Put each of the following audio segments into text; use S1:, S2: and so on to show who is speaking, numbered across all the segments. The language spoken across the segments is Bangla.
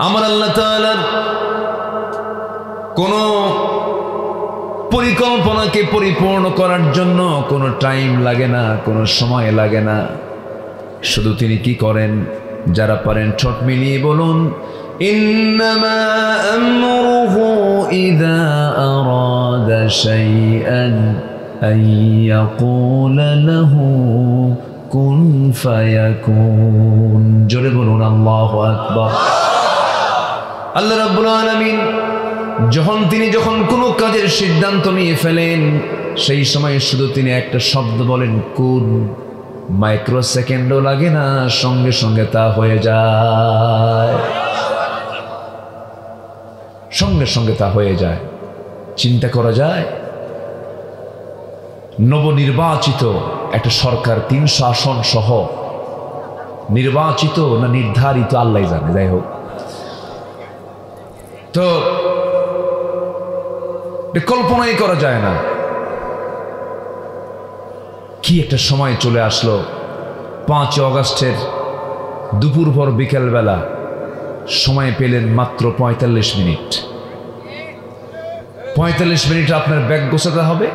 S1: আমার আল্লাহ তাআলার কোন পরিকল্পনাকে পরিপূর্ণ করার জন্য কোনো টাইম লাগে না, কোনো সময় লাগে না। শুধু তিনি কি করেন? যারা পারেন ঠোঁট মিলিয়ে বলুন, ইন্নামা আমরুহু ইযা আরাদা শাইআন আন ইয়াকুলা লাহু কুন ফায়াকুন। জোরে বলুন আল্লাহু আকবার। আল্লাহ রাব্বুল আলামিন যখন কোনো কাজের সিদ্ধান্ত নিয়ে ফেলেন, সেই সময় শুধু তিনি একটা শব্দ বলেন, কুন। মাইক্রো সেকেন্ডও লাগে না, সঙ্গে সঙ্গে তা হয়ে যায়, সঙ্গে সঙ্গে তা হয়ে যায়। চিন্তা করা যায়, নবনির্বাচিত একটা সরকার 300 আসন সহ, নির্বাচিত না নির্ধারিত আল্লাহ জানে, যাই হোক, তো কল্পনাই করা যায় না। কি একটা সময় চলে আসলো। 5 অগাস্টের দুপুর পর বিকেলবেলা সময় পেলেন মাত্র 45 মিনিট। 45 মিনিট আপনার ব্যাগ গোছাতে হবে,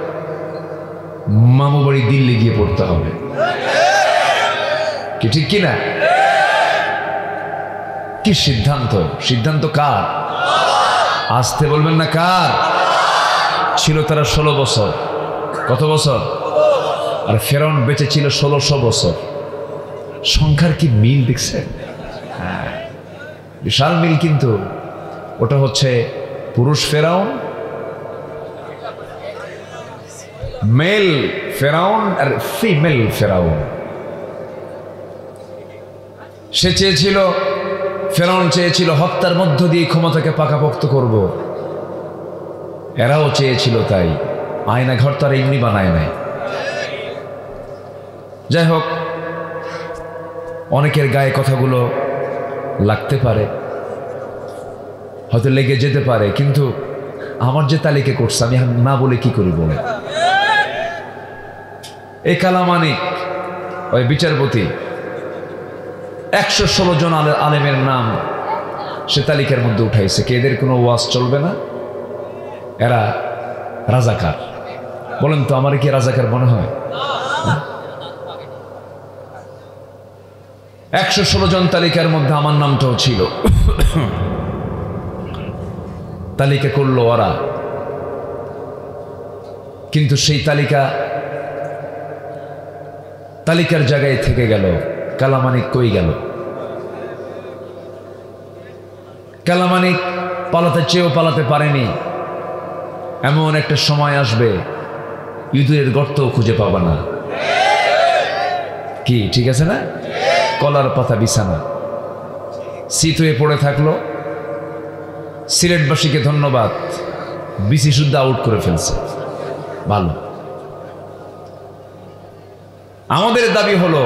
S1: মামু বাড়ি দিল্লি গিয়ে পড়তে হবে, কি ঠিক কিনা? কি সিদ্ধান্ত! সিদ্ধান্ত কার? আসতে বলবেন না কার? ছিল তারা 16 বছর। কত বছর? আর ফেরাউন বেঁচে ছিল 1600 বছর। সংখ্যার কি মিল দেখছেন? হ্যাঁ, বিশাল মিল। কিন্তু ওটা হচ্ছে পুরুষ ফেরাউন, মেল ফেরাউন আর ফিমেল ফেরাউন। সে চেয়েছিল, ফেরাউন চেয়েছিল হত্যার মধ্য দিয়ে ক্ষমতাকে পাকাপোক্ত করব। এরাও চেয়েছিল তাই। আয়না ঘর তো আর এমনি বানায় নাই। যাই হোক, অনেকের গায়ে কথাগুলো লাগতে পারে, হয়তো লেগে যেতে পারে, কিন্তু আমার যে তালিকা করছে আমি না বলে কি করি বলে। এই কালামানিক ওই বিচারপতি 116 জন আলেমের নাম সে তালিকার মধ্যে উঠাইছে। কে এদের কোনো ওয়াজ চলবে না? এরা রাজাকার। বলেন তো, আমার কি রাজাকার মনে হয়? 116 জন তালিকার মধ্যে আমার নামটাও ছিল। তালিকা করলো ওরা, কিন্তু সেই তালিকার জায়গায় থেকে গেল। কালামানিক কই গেল? কালামানিক পালাতে চেয়েও পালাতে পারেনি। এমন একটা সময় আসবে, ইঁদুরের গর্তও খুঁজে পাবা না। কি ঠিক আছে না? কলার পাতা বিছানা, শীত হয়ে পড়ে থাকলো। সিলেটবাসীকে ধন্যবাদ, বিসি শুদ্ধ আউট করে ফেলছে। ভালো। আমাদের দাবি হলো,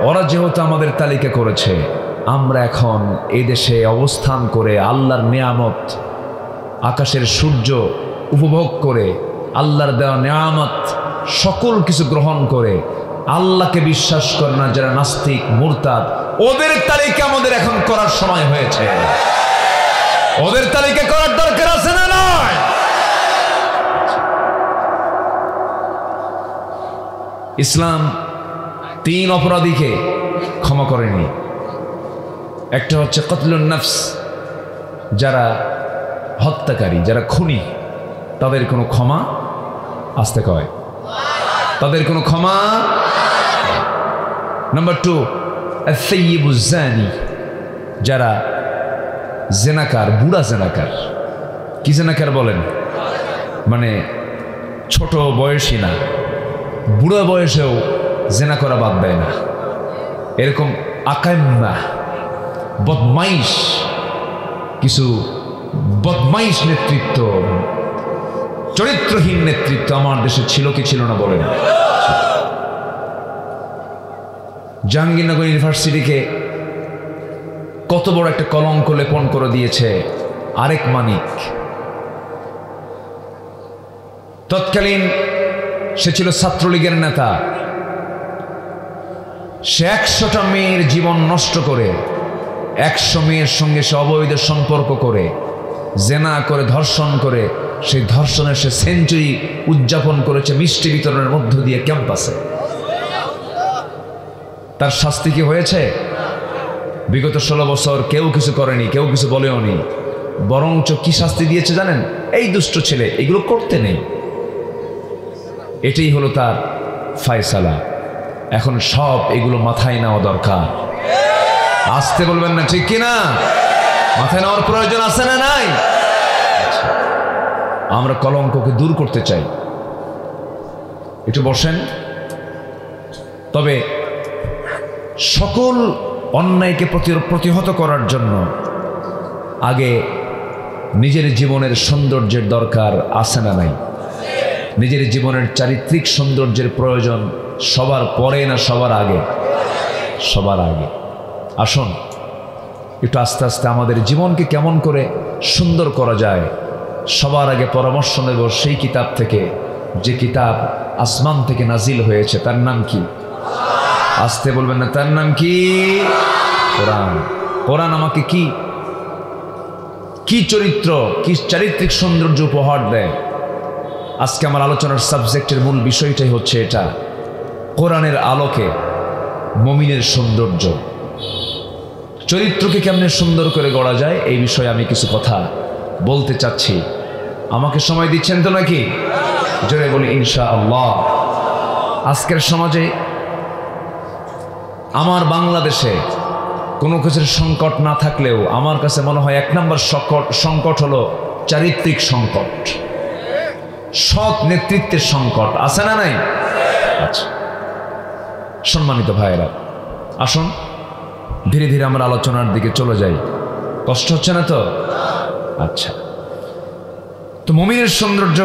S1: ওরা যেহেতু আমাদের তালিকা করেছে, আমরা এখন এই দেশে অবস্থান করে আল্লাহর নিয়ামত, আকাশের সূর্য উপভোগ করে, আল্লাহর দেওয়া নিয়ামত সকল কিছু গ্রহণ করে, আল্লাহকে বিশ্বাস করে না যারা নাস্তিক মুরতাদ, ওদের তালিকা আমাদের এখন করার সময় হয়েছে। ওদের তালিকা করার দরকার আছে না নয়? ইসলাম 3 অপরাধীকে ক্ষমা করেনি। একটা হচ্ছে কতলুন নফস, যারা হত্যাকারী, যারা খুনি, তাদের কোনো ক্ষমা, আসতে কয়, তাদের কোনো ক্ষমা। নাম্বার 2 আস-সাইয়্যিবুজ জানি, যারা জেনাকার, বুড়া জেনাকার। কি জেনাকার বলেন? মানে ছোট বয়সী না, বুড়া বয়সেও জেনা করা বাদ দেয় না। এরকম আকাম্মা, বদমাইশ, কিছু বদমাইশ নেতৃত্ব, চরিত্রহীন নেতৃত্ব আমার দেশে ছিল কি ছিল না বলেন? জাহাঙ্গীরনগর ইউনিভার্সিটিকে কত বড় একটা কলঙ্ক লেপন করে দিয়েছে আরেক মানিক। তৎকালীন সে ছিল ছাত্রলীগের নেতা। সে 100টা মেয়ের জীবন নষ্ট করে 100 মেয়ের সঙ্গে সে অবৈধ সম্পর্ক করে, জেনা করে, ধর্ষণ করে, সেই ধর্ষণের সে সেঞ্চুরি উদযাপন করেছে মিষ্টি বিতরণের মধ্য দিয়ে ক্যাম্পাসে। তার শাস্তি কি হয়েছে? বিগত 16 বছর কেউ কিছু করেনি, কেউ কিছু বলেও নি, বরঞ্চ কি শাস্তি দিয়েছে জানেন? এই দুষ্ট ছেলে এগুলো করতে নেই, এটাই হলো তার ফায়সালা। এখন সব এগুলো মাথায় নেওয়া দরকার। আসতে বলবেন না, ঠিক কিনা? মাথায় নেওয়ার প্রয়োজন আছে না নাই? আমরা কলঙ্ককে দূর করতে চাই। একটু বসেন। তবে সকল অন্যায়কে প্রতিহত করার জন্য আগে নিজের জীবনের সৌন্দর্যের দরকার আছে না নাই? নিজের জীবনের চারিত্রিক সৌন্দর্যের প্রয়োজন সবার পরে না সবার আগে? সবার আগে। আসুন একটু আস্তে আস্তে আমাদের জীবনকে কেমন করে সুন্দর করা যায় সবার আগে পরামর্শ নেব সেই কিতাব থেকে, যে কিতাব আসমান থেকে নাজিল হয়েছে। তার নাম কি? আসতে বলবেন না, তার নাম কি? কোরআন। কোরআন আমাকে কি কি চরিত্র, কি চারিত্রিক সৌন্দর্য উপহার দেয়। আজকে আমার আলোচনার সাবজেক্টের মূল বিষয়টাই হচ্ছে এটা, কোরআনের আলোকে মুমিনের সৌন্দর্য, চরিত্রকে কেমনে সুন্দর করে গড়া যায় এই বিষয়ে আমি কিছু কথা বলতে চাচ্ছি। আমাকে সময় দিচ্ছেন তো নাকি? জোরে বলি ইনশাআল্লাহ। আজকের সমাজে, আমার বাংলাদেশে কোনো কিছুর সংকট না থাকলেও আমার কাছে মনে হয় 1 নম্বর সংকট হলো চারিত্রিক সংকট, সৎ নেতৃত্বের সংকট। আছে না নাই? আচ্ছা, সম্মানিত ভাইয়েরা, আসুন ধীরে ধীরে আমরা আলোচনার দিকে চলে যাই। কষ্ট হচ্ছে না তো? আচ্ছা, তো মুমিনের সৌন্দর্য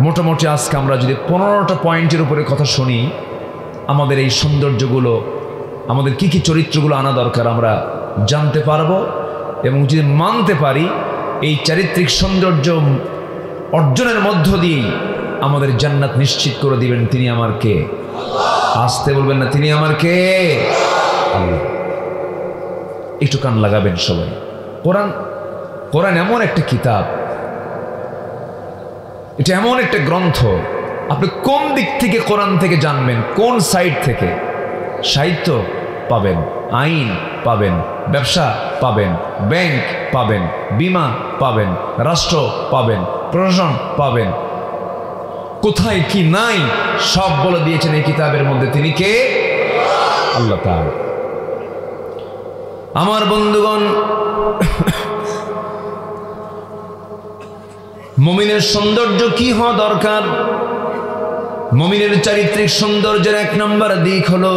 S1: মোটামুটি আজকে আমরা যদি 15টা পয়েন্টের উপরে কথা শুনি, আমাদের এই সৌন্দর্যগুলো, আমাদের কি কি চরিত্রগুলো আনা দরকার আমরা জানতে পারবো, এবং যদি মানতে পারি এই চারিত্রিক সৌন্দর্য অর্জনের মধ্য দিয়েই আমাদের জান্নাত নিশ্চিত করে দিবেন। তিনি আমার কে? আসতে বলবেন না, তিনি আমার কে? আল্লাহ। একটু কান লাগাবেন সবাই। কোরআন এমন একটা কিতাব, এটা এমন একটা গ্রন্থ, আপনি কোন দিক থেকে কোরআন থেকে জানবেন, কোন সাইড থেকে? সাহিত্য পাবেন, আইন পাবেন, ব্যবসা পাবেন, ব্যাংক পাবেন, বীমা পাবেন, রাষ্ট্র পাবেন, প্রশাসন পাবেন, কোথায় কি নাই সব বলে দিয়েছেন এই কিতাবের মধ্যে। তিনি কে? আল্লাহ তাআলা। আমার বন্ধুগণ, মুমিনের সৌন্দর্য কি হওয়া দরকার? মুমিনের চারিত্রিক সৌন্দর্যের 1 নম্বর দিক হলো,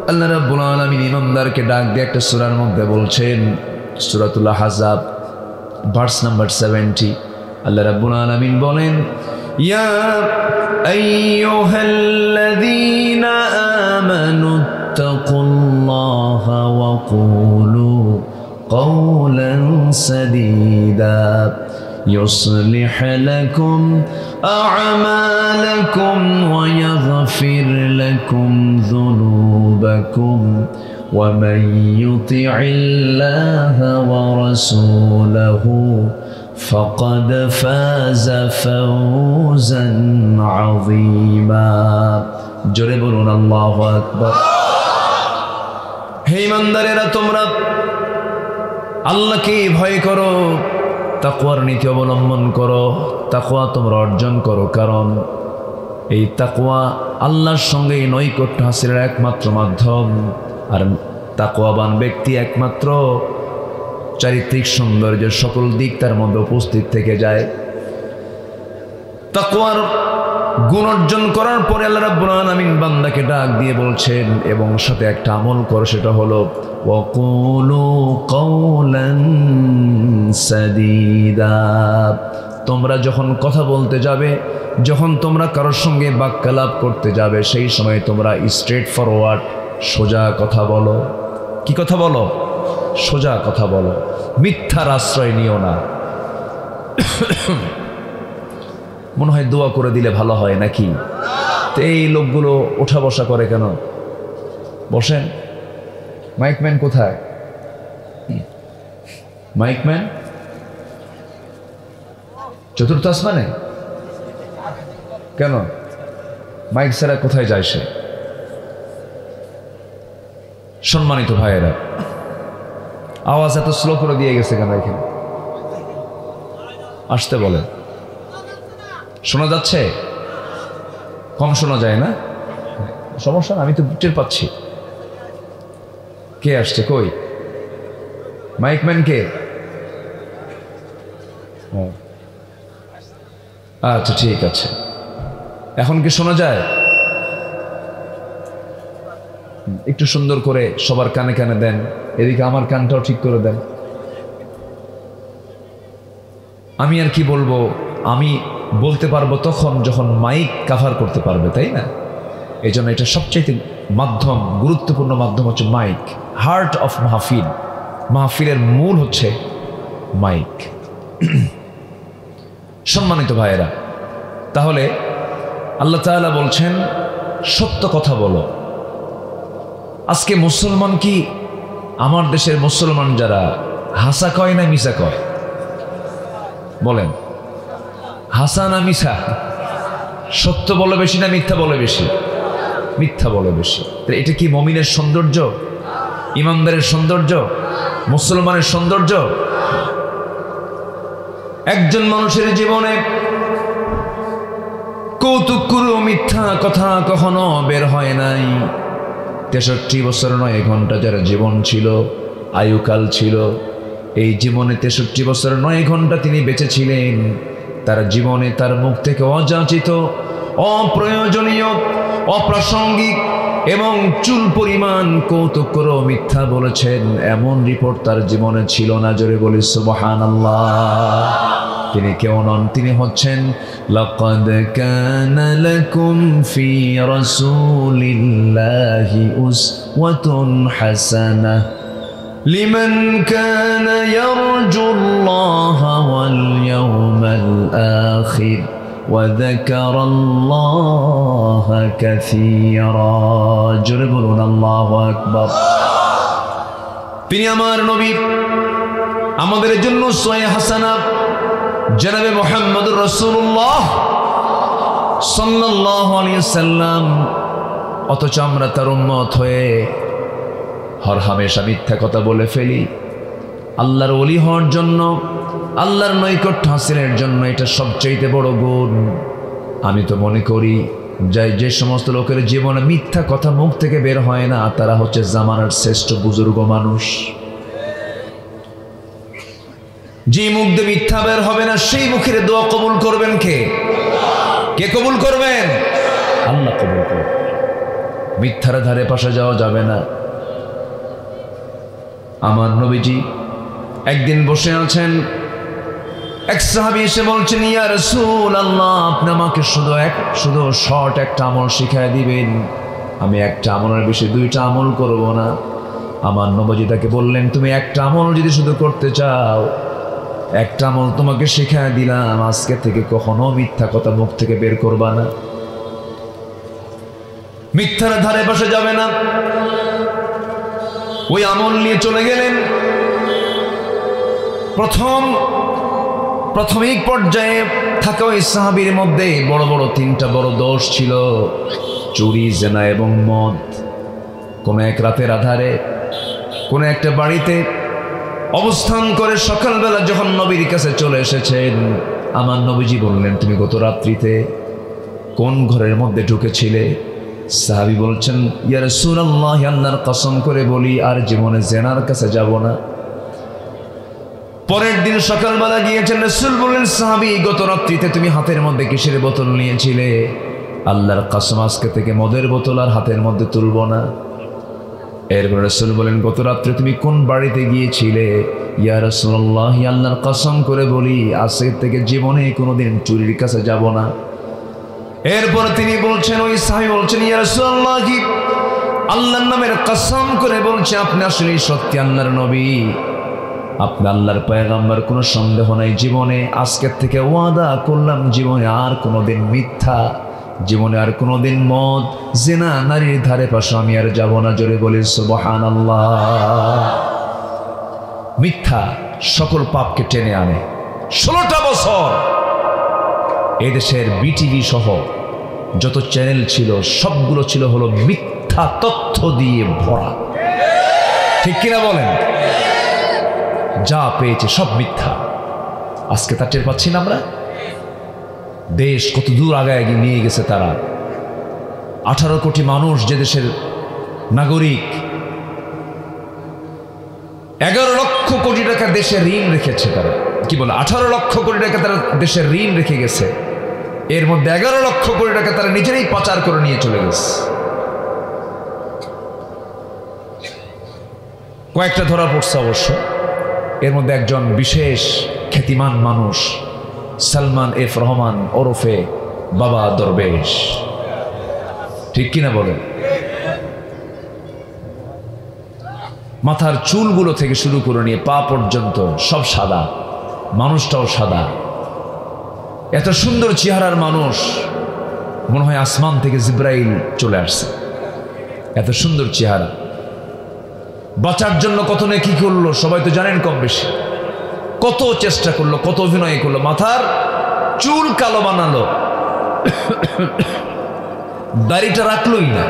S1: আল্লাহ রাব্বুল আলামিন ইমানদারকে ডাক দিয়ে একটা সূরার মধ্যে বলছেন, সূরাতুল আহজাব ভার্স নাম্বার 70। আল্লাহ রাব্বুল আলামিন বলেন, ইয়া আইয়ুহাল্লাযীনা আমানু তাকুল্লাহা ওয়া কুলু কওলান সাদীদা يصلح لكم أعمالكم ويغفر لكم ذنوبكم ومن يطع الله ورسوله فقد فاز فوزا عظيما জোরে বলুন আল্লাহু আকবার। হে ইমানদারেরা, তোমরা আল্লাহকে ভয় করো, তাকওয়ার নীতি অবলম্বন করো, তাকওয়া তোমরা অর্জন করো, কারণ এই তাকওয়া আল্লাহর সঙ্গে নৈকট্য হাসিলের একমাত্র মাধ্যম। আর তাকওয়াবান ব্যক্তি একমাত্র চারিত্রিক সৌন্দর্যের সকল দিক তার মধ্যে উপস্থিত থেকে যায়। তাকওয়ার গুণ অর্জন করার পরে আল্লাহ রাব্বুল আলামিন বান্দাকে ডাক দিয়ে বলছেন, এবং সাথে একটা আমল করো, সেটা হলো ওয়াকুলু কওলান সাদীদা। তোমরা যখন কথা বলতে যাবে, যখন তোমরা কারোর সঙ্গে বাক্যালাপ করতে যাবে, সেই সময় তোমরা স্ট্রেট ফরওয়ার্ড, সোজা কথা বলো। কি কথা বলো? সোজা কথা বলো, মিথ্যার আশ্রয় নিও না। মনে হয় দোয়া করে দিলে ভালো হয় নাকি? তো এই লোকগুলো ওঠা বসা করে কেন? বসেন। মাইকম্যান কোথায়? মাইকম্যান চতুর্থ আসমানে? কেন মাইক ছাড়া কোথায় যায় সে? সম্মানিত ভাইয়েরা, আওয়াজ এত স্লো করে দিয়ে গেছে কেন? এখানে আসতে বলে। শোনা যাচ্ছে? কম শোনা যায় না? সমস্যা না, আমি তো টের পাচ্ছি। কে আসছে? কই মাইকম্যান? কে? আচ্ছা ঠিক আছে। এখন কি শোনা যায়? একটু সুন্দর করে সবার কানে কানে দেন, এদিকে আমার কানটাও ঠিক করে দেন। আমি আর কি বলবো, আমি বলতে পারবো তখন যখন মাইক কাভার করতে পারবে, তাই না? এই জন্য এটা সবচেয়ে মাধ্যম, গুরুত্বপূর্ণ মাধ্যম হচ্ছে মাইক। হার্ট অফ মাহফিল, মাহফিলের মূল হচ্ছে মাইক। সম্মানিত ভাইয়েরা, তাহলে আল্লাহ তাআলা বলছেন সত্য কথা বলো। আজকে মুসলমান কি, আমার দেশের মুসলমান যারা, হাসা কয় না মিশা কয়? বলেন, হাসা না মিশা? সত্য বলে বেশি না মিথ্যা বলে বেশি? মিথ্যা বলে বেশি। এটা কি মুমিনের সৌন্দর্য, ইমানদারের সৌন্দর্য, মুসলমানের সৌন্দর্য? একজন মানুষের জীবনে কৌতুক করে মিথ্যা কথা কখনো বের হয় নাই। 63 বছর 9 ঘন্টা যারা জীবন ছিল, আয়ুকাল ছিল, এই জীবনে 63 বছর 9 ঘন্টা তিনি বেঁচে ছিলেন। তার জীবনে তার মুখ থেকে অযাচিত, অপ্রয়োজনীয়, অপ্রাসঙ্গিক এবং চুল পরিমাণ কৌতুক করে মিথ্যা বলেছেন এমন রিপোর্ট তার জীবনে ছিল না। জোরে বলি সুবহানাল্লাহ। তিনি কেউ নন, তিনি হচ্ছেন লাকাদ কানা লাকুম ফি রাসূলিল্লাহি উসওয়াতুন হাসানাহ লিমান কানা ইয়ারজুল্লাহা ওয়াল ইয়াওমাল আখির ওয়া যাকারাল্লাহা কাসীরা। জোরে বলুন আল্লাহু আকবার। তিনি আমার নবী, আমাদের জন্য উসওয়া হাসানা জনাবে মুহাম্মদুর রাসূলুল্লাহ সাল্লাল্লাহু আলাইহি ওয়াসাল্লাম। অথচ আমরা তার উম্মত হয়ে হরহামেশা মিথ্যা কথা বলে ফেলি। আল্লাহর ওলি হওয়ার জন্য, আল্লাহর নৈকট্য হাসিলের জন্য এটা সবচেয়ে বড় গুণ। আমি তো মনে করি যে সমস্ত লোকের জীবনে মিথ্যা কথা মুখ থেকে বের হয় না, তারা হচ্ছে জামানার শ্রেষ্ঠ বুজুর্গ মানুষ। যে মুখ দিয়ে মিথ্যা বের হবে না, সেই মুখের দোয়া কবুল করবেন কে? কে কবুল করবেন? আল্লাহ কবুল করবেন। মিথ্যার ধারে পাশে যাওয়া যাবে না। আমার নবীজি একদিন বসে আছেন, এক সাহাবী এসে বলছেন, ইয়া রাসূলুল্লাহ, আপনি আমাকে শুধু শর্ট একটা আমল শিখায় দিবেন। আমি একটা আমলের বেশি 2টা আমল করব না। আমার নবীজি তাকে বললেন, তুমি একটা আমল যদি শুধু করতে চাও, একটা আমল তোমাকে শিখায় দিলাম, আজকে থেকে কখনো মিথ্যা কথা মুখ থেকে বের করবা না, মিথ্যার ধারে পাশে যাবে না। ওই আমল নিয়ে চলে গেলেন। প্রাথমিক পর্যায়ে থাকা ওই সাহাবীর মধ্যে বড় বড় 3টা বড় দোষ ছিল: চুরি, জেনা এবং মদ। কোনো এক রাতের আধারে কোনো একটা বাড়িতে অবস্থান করে সকালবেলা যখন নবীর কাছে চলে এসেছেন, আমার নবীজি বললেন, তুমি গত রাত্রিতে কোন ঘরের মধ্যে ঢুকেছিলে? সাহাবী বলছেন, ইয়া রাসূলুল্লাহ, আল্লাহর কসম করে বলি আর জীবনে জেনার কাছে যাব না। পরের দিন সকালবেলা গিয়েছেন, রাসূল বললেন, সাহাবী, গত রাত্রিতে তুমি হাতের মধ্যে কিসের বোতল নিয়েছিলে? আল্লাহর কসম, আজকে থেকে মদের বোতল আর হাতের মধ্যে তুলব না। এরপর রাসূল বলেন, গত রাত্রে তুমি কোন বাড়িতে গিয়েছিলে? ইয়া রাসূলুল্লাহ, আল্লাহর কসম করে বলি আজকে থেকে জীবনে কোনোদিন চুরির কাছে যাব না। এরপর তিনি বলছেন, ওই সাহাবী বলছেন, ইয়া রাসূলুল্লাহ, আল্লাহর নামের কসম করে বলছে আপনি আসলেই সত্যি আল্লাহর নবী, আপনি আল্লাহর পয়গম্বর, কোনো সন্দেহ নাই। জীবনে আজকের থেকে ওয়াদা করলাম জীবনে আর কোনোদিন মিথ্যা জীবনে আর কোনোদিন মদ জিনা নারীর ধারে পাশে আমি আর যাব না। জোরে বলি সুবহানাল্লাহ। মিথ্যা সকল পাপকে টেনে আনে। 16টা বছর এদেশের বিটিভি সহ যত চ্যানেল ছিল সবগুলো ছিল হলো মিথ্যা তথ্য দিয়ে ভরা, ঠিক কিনা বলেন? যা পেয়েছে সব মিথ্যা। আজকে তা টের পাচ্ছি না আমরা। দেশ কত দূর আগায় নিয়ে গেছে তারা। 18 কোটি মানুষ যে দেশের নাগরিক, 11 লক্ষ কোটি টাকা দেশে ঋণ রেখেছে তারা। কি বলে 18 লক্ষ কোটি টাকা তারা দেশের ঋণ রেখে গেছে। এর মধ্যে 11 লক্ষ কোটি টাকা তারা নিজেরাই পাচার করে নিয়ে চলে গেছে। কয়েকটা ধরা পড়ছে অবশ্য। এর মধ্যে একজন বিশেষ খ্যাতিমান মানুষ সালমান এফ রহমান ওরফে বাবা দরবেশ, ঠিক কিনা বলেন? মাথার চুলগুলো থেকে শুরু করে নিয়ে পা পর্যন্ত সব সাদা, মানুষটাও সাদা। এত সুন্দর চেহারার মানুষ, মনে হয় আসমান থেকে জিব্রাইল চলে আসছে। এত সুন্দর চেহারা। বাঁচার জন্য কত নেকি করলো সবাই তো জানেন কম বেশি। কত চেষ্টা করলো, কত অভিনয় করলো, মাথার চুল কালো বানালো, দাড়িটা রাখলোই না,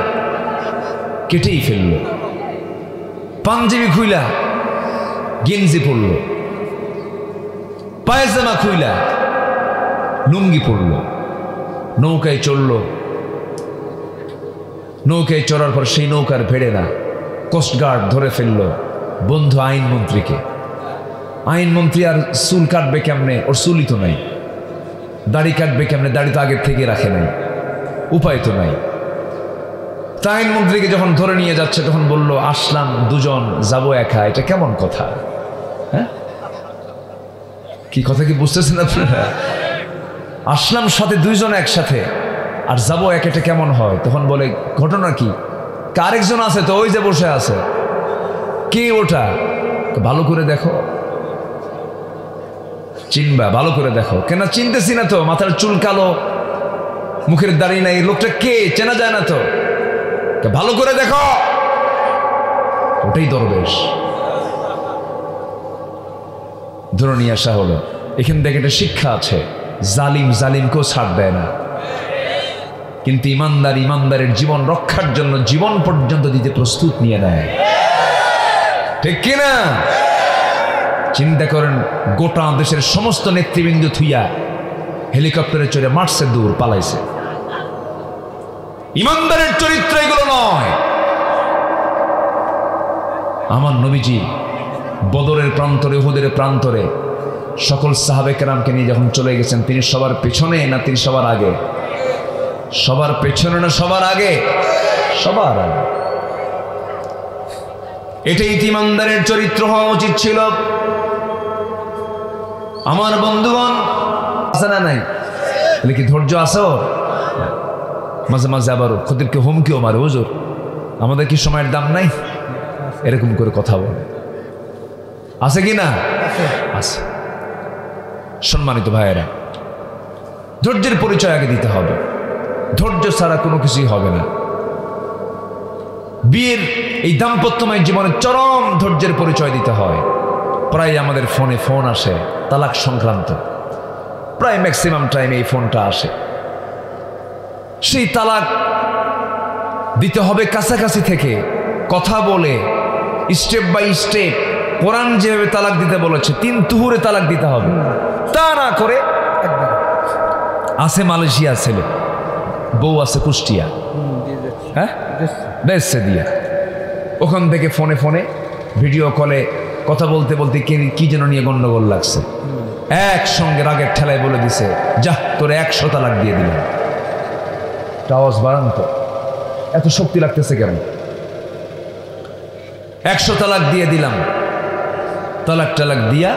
S1: কেটেই ফেললো। পাঞ্জাবি খুইলা গেঞ্জি পরলো, পায়জামা খুইলা লুঙ্গি পরলো, নৌকায় চললো। নৌকায় চড়ার পর সেই নৌকার ভেড়ে না কোস্টগার্ড ধরে ফেললো বন্ধু আইনমন্ত্রীকে। আইনমন্ত্রী আর চুল কাটবে কেমনে? ওর চুলই তো নাই। দাড়ি কাটবে কেমনে? দাড়ি তো আগের থেকে রাখে নাই, উপায় তো নাই। তা আইনমন্ত্রীকে যখন ধরে নিয়ে যাচ্ছে তখন বলল, আসলাম দুজন, যাব একা। এটা কেমন কথা? হ্যাঁ, কি কথা কি বুঝতেছেন আপনারা? আসলাম সাথে দুইজন একসাথে আর যাব এক, এটা কেমন হয়? তখন বলে, ঘটনা কি? আরেকজন আছে তো, ওই যে বসে আছে। কে ওটা? ভালো করে দেখো, চিনবা, ভালো করে দেখো। কেন চিনতেছি না তো, মাথার চুল কালো, মুখের দাড়ি নাই, লোকটা কে? চেনা যায় না তো। ভালো করে দেখো, ওটাই দরবেশ। ধরে নিয়ে আসা হলো। এখান থেকে একটা শিক্ষা আছে, জালিম জালিমকেও ছাড় দেয় না, কিন্তু ইমানদার ইমানদারের জীবন রক্ষার জন্য জীবন পর্যন্ত দিতে প্রস্তুত নিয়ে নেয়, ঠিক কিনা? চিন্তা করেন, গোটা দেশের সমস্ত নেতৃবৃন্দ থুইয়া হেলিকপ্টারে চড়ে মারছে, দূর পালাইছে। ইমানদারের চরিত্র এগুলো নয়। আমার নবীজি বদরের প্রান্তরে, উহুদের প্রান্তরে সকল সাহাবে কেরামকে নিয়ে যখন চলে গেছেন, তিনি সবার পেছনে না তিনি সবার আগে? সবার পেছনে না সবার আগে? সবার আগে। এটাই ইমানদারের চরিত্র হওয়া উচিত ছিল। আমার বন্ধুগণ, আছে না নাই? কি ধৈর্য আছে? মাঝে মাঝে আবার খতিবকে হুমকিও মারে, হুজুর আমাদের কি সময়ের দাম নাই? এরকম করে কথা বলে, আছে কি না? আছে। সম্মানিত ভাইয়েরা, ধৈর্যের পরিচয় আগে দিতে হবে। ধৈর্য ছাড়া কোনো কিছুই হবে না। বিয়ের এই দাম্পত্যময় জীবনে চরম ধৈর্যের পরিচয় দিতে হয়। প্রায় আমাদের ফোনে ফোন আসে তালাক সংক্রান্ত, প্রায় ম্যাক্সিমাম টাইম এই ফোনটা আসে। সেই তালাক দিতে হবে কাছাকাছি থেকে কথা বলে, স্টেপ বাই স্টেপ। কোরআন যেভাবে তালাক দিতে বলেছে 3 তুহুরে তালাক দিতে হবে, তা না করে আছে মালয়েশিয়া ছেলে, বউ আছে কুষ্টিয়া, হ্যাঁ বেসে দিয়া, ওখান থেকে ফোনে ফোনে ভিডিও কলে কথা বলতে বলতে কি যেন নিয়ে গন্ডগোল লাগছে। একসঙ্গে রাগের ঠেলায় বলে দিছে, যা তোরে 100 তালাক দিয়ে দিলাম। আওয়াজ বাড়ান তো, এত শক্তি লাগতেছে কেন? 100 তালাক দিয়ে দিলাম। তালাক টালাক দিয়া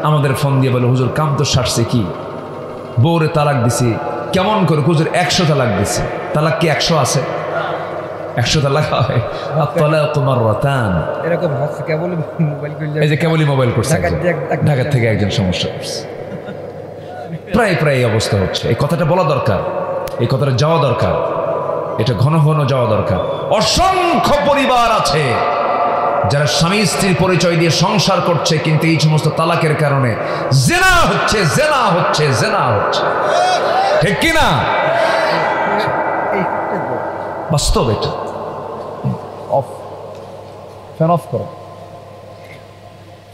S1: আমাদের ফোন দিয়ে বলে, হুজুর কাম তো সারছে, কি বউরে তালাক দিছি। কেমন করে? হুজুর 100 তালাক দিছি। তালাক কি 100 আছে? 100 তালাক হয়? আত-তালাকু মাররাতান।
S2: এরকম হচ্ছে, কেবলই মোবাইল করলে,
S1: এই যে কেবলই মোবাইল করছে, ঢাকা থেকে একজন সমস্যা করছে। প্রায় প্রায় এই অবস্থা হচ্ছে। এই কথাটা বলা দরকার। এই কথাটা যাওয়া দরকার, এটা ঘন ঘন যাওয়া দরকার। অসংখ্য পরিবার আছে যারা স্বামী স্ত্রীর পরিচয় দিয়ে সংসার করছে, কিন্তু এই সমস্ত তালাকের কারণে জেনা হচ্ছে, জেনা হচ্ছে, জেনা হচ্ছে। ঠিক কিনা? বাস্তব এটা।
S2: অফ, ফ্যান অফ করো,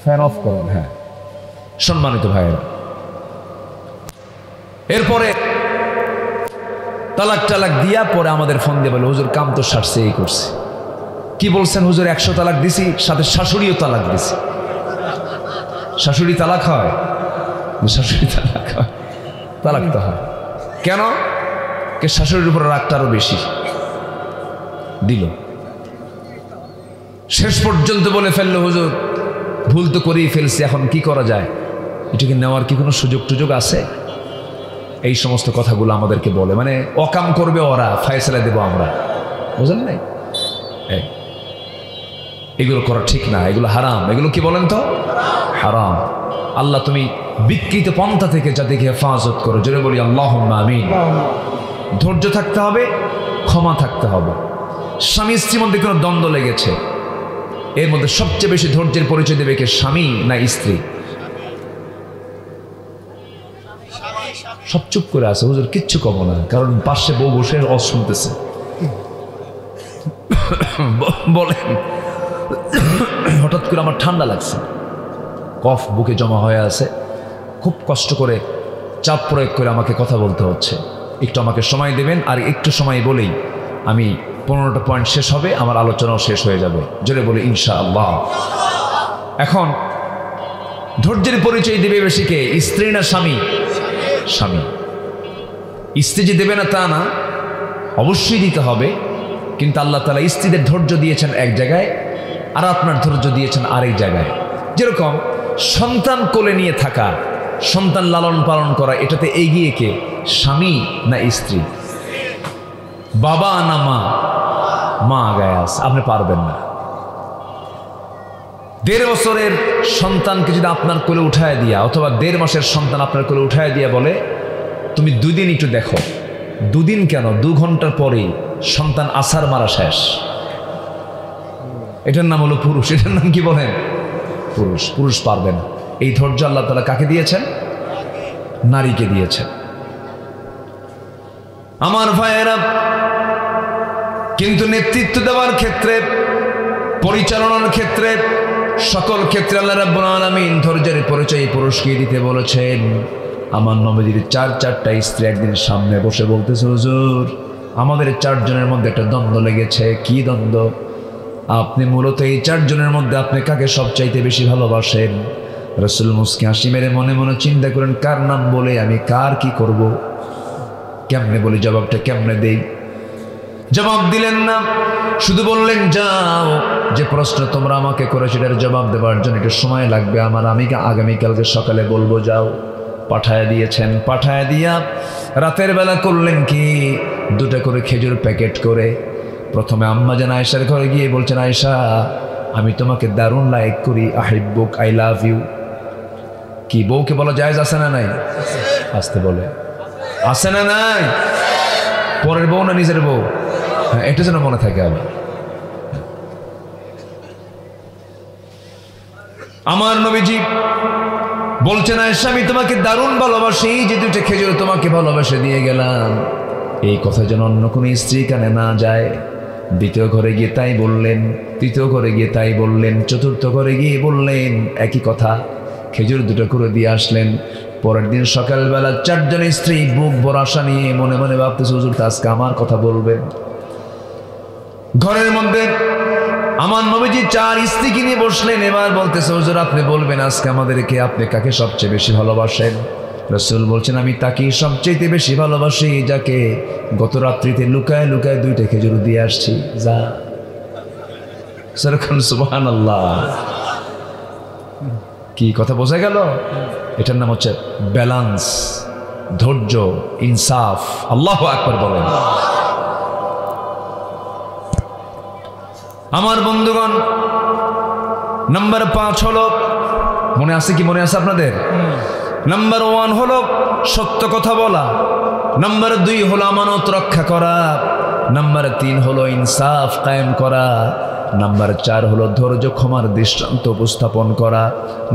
S2: ফ্যান অফ করো।
S1: হ্যাঁ, সম্মানিত ভাইয়েরা, এরপরে তালাক টালাক দিয়া পরে আমাদের ফোন দিয়ে বলে, হুজুর কাম তো সারছে, এই করছে। কি বলছেন হুজুর? 100 তালাক দিছি, সাথে শাশুড়িও তালাক দিছি। শাশুড়ি তালাক হয়? শাশুড়ি তালাক হয়, তালাক তো হয়। কেন? কে শাশুড়ির উপর রাগটা আরো বেশি দিল। শেষ পর্যন্ত বলে ফেললো, হুজুর ভুল তো করেই ফেলছি, এখন কি করা যায়? এটাকে নেওয়ার কি কোনো সুযোগ টুযোগ আছে? এই সমস্ত কথাগুলো আমাদেরকে বলে, মানে অকাম করবে ওরা, ফায়সালা দেব আমরা। বুঝলেন নাই? এগুলো করা ঠিক না, এগুলো হারাম। এগুলো কি বলেন তো? হারাম। আল্লাহ তুমি বিকৃত পন্থা থেকে যাদেরকে হেফাজত করো, জোরে বলি আল্লাহুম্মা আমিন। ধৈর্য থাকতে হবে, ক্ষমা থাকতে হবে। স্বামী স্ত্রীর মধ্যে কোনো দ্বন্দ্ব লেগেছে, এর মধ্যে সবচেয়ে বেশি ধৈর্যের পরিচয় দেবে কে? স্বামী না স্ত্রী? সব চুপ করে আছে, হুজুর কিচ্ছু কম না, কারণ পাশে বউ বসে অস শুনতেছে। বলেন, হঠাৎ করে আমার ঠান্ডা লাগছে, কফ বুকে জমা হয়ে আছে, খুব কষ্ট করে চাপ প্রয়োগ করে আমাকে কথা বলতে হচ্ছে। একটু আমাকে সময় দেবেন, আর একটু সময় বলেই আমি 15টা পয়েন্ট শেষ হবে, আমার আলোচনাও শেষ হয়ে যাবে। জোরে বলি ইনশাআল্লাহ। এখন ধৈর্যের পরিচয় দেবে বেশি কে? স্ত্রী না স্বামী? স্বামী। স্ত্রী যে দেবে না তা না, অবশ্যই দিতে হবে, কিন্তু আল্লাহ তাআলা স্ত্রীদের ধৈর্য দিয়েছেন এক জায়গায়, আর আপনার ধৈর্য দিয়েছেন আরেক জায়গায়। যেরকম সন্তান কোলে নিয়ে থাকা, সন্তান লালন পালন করা, এটাতে এগিয়ে কে? স্বামী না স্ত্রী? বাবা না মা? মা আগায় আছে, আপনি পারবেন না। 1.5 বছরের সন্তানকে যদি আপনার কোলে উঠায় দিয়া, অথবা 1.5 মাসের সন্তান আপনার কোলে উঠায় দিয়া বলে, তুমি 2 দিন একটু দেখো, 2 দিন কেন, 2 ঘন্টার পরেই সন্তান আছাড় মারা শেষ। এটার নাম হলো পুরুষ। এটার নাম কি বলেন? পুরুষ। পুরুষ পারবে না। এই ধৈর্য আল্লাহ তাআলা কাকে দিয়েছেন? নারীকে দিয়েছেন। আমার ভাইয়েরা, কিন্তু নেতৃত্ব দেওয়ার ক্ষেত্রে, পরিচালনার ক্ষেত্রে, সকল ক্ষেত্রে আল্লাহ রাব্বুল আলামিন ধৈর্যের পরিচয় পুরুষকে দিতে বলেছেন। আমার নবীজির 4টা স্ত্রী একদিন সামনে বসে বলতেছে, হুজুর আমাদের 4 জনের মধ্যে একটা দ্বন্দ্ব লেগেছে। কি দ্বন্দ্ব? আপনি মূলত এই 4 জনের মধ্যে আপনি কাকে সবচাইতে বেশি ভালোবাসেন? রাসূল মুস্কি হাসি মেরে মনে মনে চিন্তা করেন, কার নাম বলে আমি কার কি করব, কেমনে বলি, জবাবটা কেমনে দেই? জবাব দিলেন না, শুধু বললেন, যাও, যে প্রশ্ন তোমরা আমাকে করে সেটার জবাব দেওয়ার জন্য একটু সময় লাগবে আমার, আমি আগামীকালকে সকালে বলবো, যাও। পাঠায় দিয়েছেন। পাঠায় দিয়া রাতের বেলা করলেন কি, 2টা করে খেজুর প্যাকেট করে প্রথমে আম্মা জান আয়েশার ঘরে গিয়ে বলছেন, আয়েশা আমি তোমাকে দারুণ লাইক করি, আহিব্বুক, আই লাভ ইউ। কি বউকে বলা জায়েজ আছে না নাই? আসতে বলে, আছে না নাই? পরের বউ না নিজের বউ? হ্যাঁ, এটা যেন মনে থাকে। আবার আমার নবীজি বলছেন, আয়েশা আমি তোমাকে দারুণ ভালোবাসি, যে 2টা খেজুর তোমাকে ভালোবাসে দিয়ে গেলাম। এই কথা যেন অন্য কোনো স্ত্রী কানে না যায়। 2য় ঘরে গিয়ে তাই বললেন, 3য় ঘরে গিয়ে তাই বললেন, 4র্থ ঘরে গিয়ে বললেন একই কথা। খেজুর 2টা করে দিয়ে আসলেন। পরের দিন সকালবেলা 4 জন স্ত্রী বুক ভরা আশা নিয়ে মনে মনে ভাবতেছে, হুজুর আজকে আমার কথা বলবেন। ঘরের মধ্যে আমার নবীজি 4 স্ত্রীকে নিয়ে বসলেন। এবার বলতেছে, হুজুর আপনি বলবেন আজকে আমাদেরকে আপনি কাকে সবচেয়ে বেশি ভালোবাসেন? রাসূল বলছেন, আমি তাকেই সবচেয়ে বেশি ভালোবাসি যাকে গত রাত্রিতে লুকায় লুকায় 2টা খেজুর দিয়ে আসছি। যা সরকার, সুবহানাল্লাহ। কি কথা বোঝা গেল? এটার নাম হচ্ছে ব্যালেন্স, ধৈর্য, ইনসাফ। আল্লাহু আকবার বলেন। আমার বন্ধুগণ, নাম্বার 5 হলো, মনে আছে কি? মনে আছে আপনাদের? নাম্বার 1 হলো সত্য কথা বলা, নাম্বার 2 হলো আমানত রক্ষা করা, নাম্বার 3 হলো ইনসাফ কায়েম করা, নাম্বার 4 হলো ধৈর্য ক্ষমার দৃষ্টান্ত উপস্থাপন করা,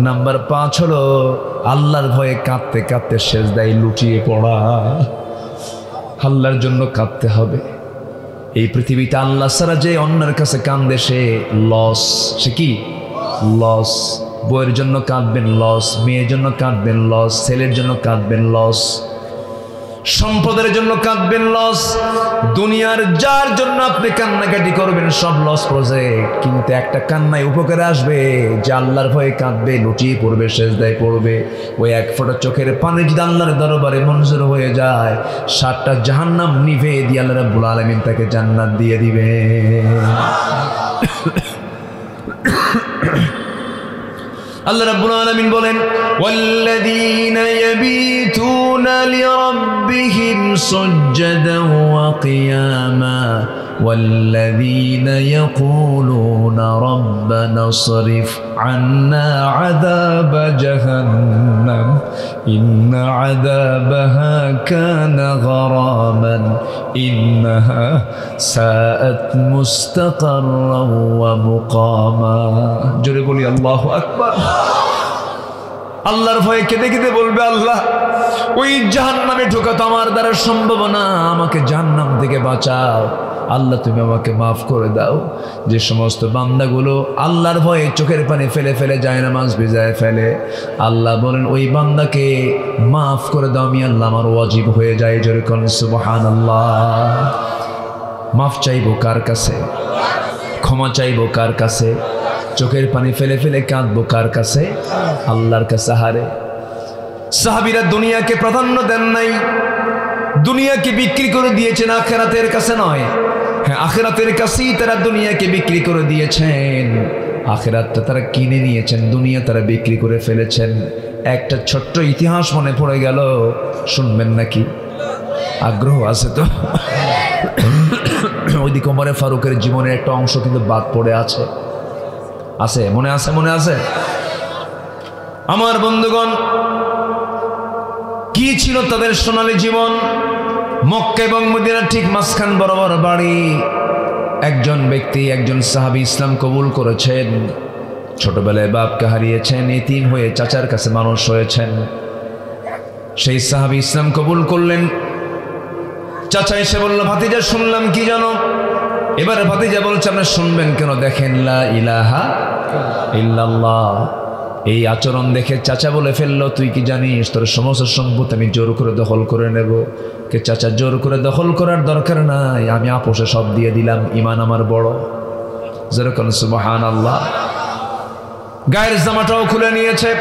S1: নাম্বার 5 হলো আল্লাহর ভয়ে কাঁদতে কাঁদতে সেজদায় লুটিয়ে পড়া। আল্লাহর জন্য কাঁদতে হবে। এই পৃথিবীতে আল্লাহ ছাড়া যে অন্যের কাছে কান্দে সে লস। সে কি লস? বইয়ের জন্য কাঁদবেন লস, মেয়ের জন্য কাঁদবেন লস, ছেলের জন্য কাঁদবেন লস, সম্পদের জন্য কাঁদবেন লস, দুনিয়ার যার জন্য আপনি কান্নাকাটি করবেন সব লস প্রজেক্ট। কিন্তু একটা কান্নায় উপকারে আসবে, যে আল্লাহর ভয়ে কাঁদবে, লুটিয়ে পড়বে, সেজদায় পড়বে, ওই এক ফোঁটা চোখের পানি যদি আল্লাহর দরবারে মঞ্জুর হয়ে যায়, 7টা জাহান্নাম নিভে দিয়ে আল্লাহ রাব্বুল আলামিন তাকে জান্নাত দিয়ে দিবে। আল্লাহ রাব্বুল আলামিন বলেন, ওয়াল্লাযীনা ইয়াবিতুনা লিরাব্বিহিম সুজদান ওয়া কিয়ামা ওয়াল্লাযীনা ইয়াকুলুনা রাব্বানা সরিফ আন্না আযাবা জাহান্নাম ইন্না আযাবাহা কানা গরামান ইন্নাহা সাআত মুস্তাকাররান ওয়া মুকামা। জোরে বলি আল্লাহু আকবার। আল্লাহর ভয়ে কেঁদে কেঁদে বলবে, আল্লাহ ওই জাহান্নামে ঢোকা তো আমার দ্বারা সম্ভব না, আমাকে জাহান্নাম থেকে বাঁচাও। আল্লাহ তুমি আমাকে মাফ করে দাও। যে সমস্ত বান্দাগুলো আল্লাহর ভয়ে চোখের পানি ফেলে ফেলে যায়, নামাজ ভিজায় ফেলে, আল্লাহ বলেন ওই বান্দাকে মাফ করে দাও, আমি আল্লাহ আমার ওয়াজিব হয়ে যায়। জোরে কোন সুবহানাল্লাহ। মাফ চাইবো কার কাছে? ক্ষমা চাইবো কার কাছে? চোখের পানি ফেলে ফেলে কাঁদবো কার কাছে? আল্লাহর কাছে। হারে সাহাবীরা দুনিয়াকে প্রাধান্য দেন নাই, দুনিয়াকে বিক্রি করে দিয়েছেন, আখিরাতের কাছে নয়। হ্যাঁ, আখিরাতের কাছেই তারা দুনিয়াকে বিক্রি করে দিয়েছেন। আখিরাতটা তারা কিনে নিয়েছেন, দুনিয়া তারা বিক্রি করে ফেলেছেন। একটা ছোট্ট ইতিহাস মনে পড়ে গেল, শুনবেন নাকি? আগ্রহ আছে তো? ওইদিকে ওমর ফারুকের জীবনের একটা অংশ কিন্তু বাদ পড়ে আছে। আছে, মনে আছে? মনে আছে? আমার বন্ধুগণ, কি ছিল তাদের সোনালী জীবন? মক্কা এবং মদিনার ঠিক মাঝখান বরাবর বাড়ি। একজন ব্যক্তি, একজন সাহাবী ইসলাম কবুল করেছেন। ছোটবেলায় বাপকে হারিয়েছেন, এতিম হয়ে চাচার কাছে মানুষ হয়েছেন। সেই সাহাবী ইসলাম কবুল করলেন। চাচা এসে বলল, ভাতিজা শুনলাম কি জানো? এবারে ভাতিজা বলছে, আপনারা শুনবেন কেন? দেখেন, লা ইলাহা ইল্লাল্লাহ। এই আচরণ দেখে চাচা বলে ফেললো, তুই কি জানিস তোর সমস্ত সম্পদ আমি জোর করে দখল করে নেব? কে চাচা, জোর করে দখল করার দরকার নাই, আমি আপোষে সব দিয়ে দিলাম, ঈমান আমার বড়। যেরকম সুবহানাল্লাহ। গায়ের জামাটাও খুলে নিয়েছে,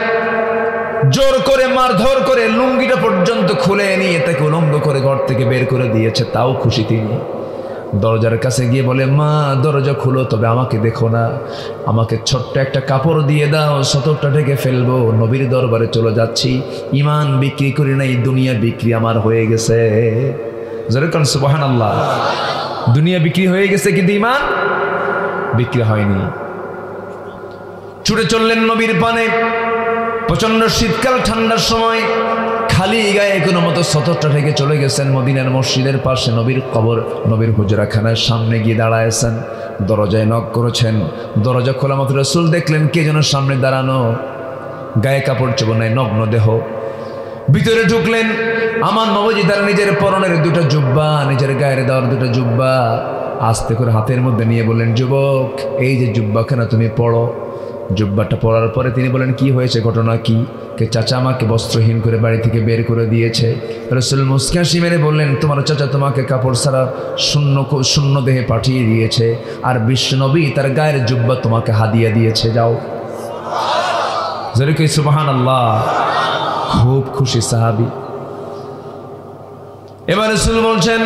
S1: জোর করে মারধর করে লুঙ্গিটা পর্যন্ত খুলে নিয়ে তাকে উলঙ্গ করে ঘর থেকে বের করে দিয়েছে, তাও খুশি তিনি। দরজার কাছে গিয়ে বলে, মা দরজা খুলো, তবে আমাকে দেখো না, আমাকে ছোট্ট একটা কাপড় দিয়ে দাও, সতরটা ঢেকে ফেলবো, নবীর দরবারে চলে যাচ্ছি। ঈমান বিক্রি করি নাই, দুনিয়া বিক্রি আমার হয়ে গেছে। যেরকম সুবহানাল্লাহ। দুনিয়া বিক্রি হয়ে গেছে কিন্তু ঈমান বিক্রি হয়নি। ছুটে চললেন নবীর পানে। প্রচন্ড শীতকাল, ঠান্ডার সময়, খালি গায়ে কোনো মতো সতরটা থেকে চলে গেছেন মদিনার মসজিদের পাশে নবীর কবর, নবীর হুজরাখানার সামনে গিয়ে দাঁড়ায়ছেন। দরজায় নক করেছেন, দরজা খোলা মাত্র রাসূল দেখলেন কে যেন সামনে দাঁড়ানো, গায়ে কাপড় চোপড় নাই, নগ্ন দেহ। ভিতরে ঢুকলেন। আমার নবীজি তার নিজের পরনের দুটো জুব্বা, নিজের গায়ের দেওয়ার দুটো জুব্বা আস্তে করে হাতের মধ্যে নিয়ে বললেন, যুবক এই যে জুব্বাখানা তুমি পড়ো। জুব্বাটা পড়ার পরে তিনি বলেন, কি হয়েছে, ঘটনা কি? কে চাচা আমাকে বস্ত্রহীন করে বাড়ি থেকে বের করে দিয়েছে। রাসূল মুস্কি হাসি মেরে বললেন, তোমার চাচা তোমাকে কাপড় ছাড়া শূন্য দেহে পাঠিয়ে দিয়েছে, আর বিশ্বনবী তার গায়ের জুব্বা তোমাকে হাদিয়া দিয়েছে, যাও। যেরকম সুবহানাল্লাহ। খুব খুশি সাহাবী। এবার রাসূল বলছেন,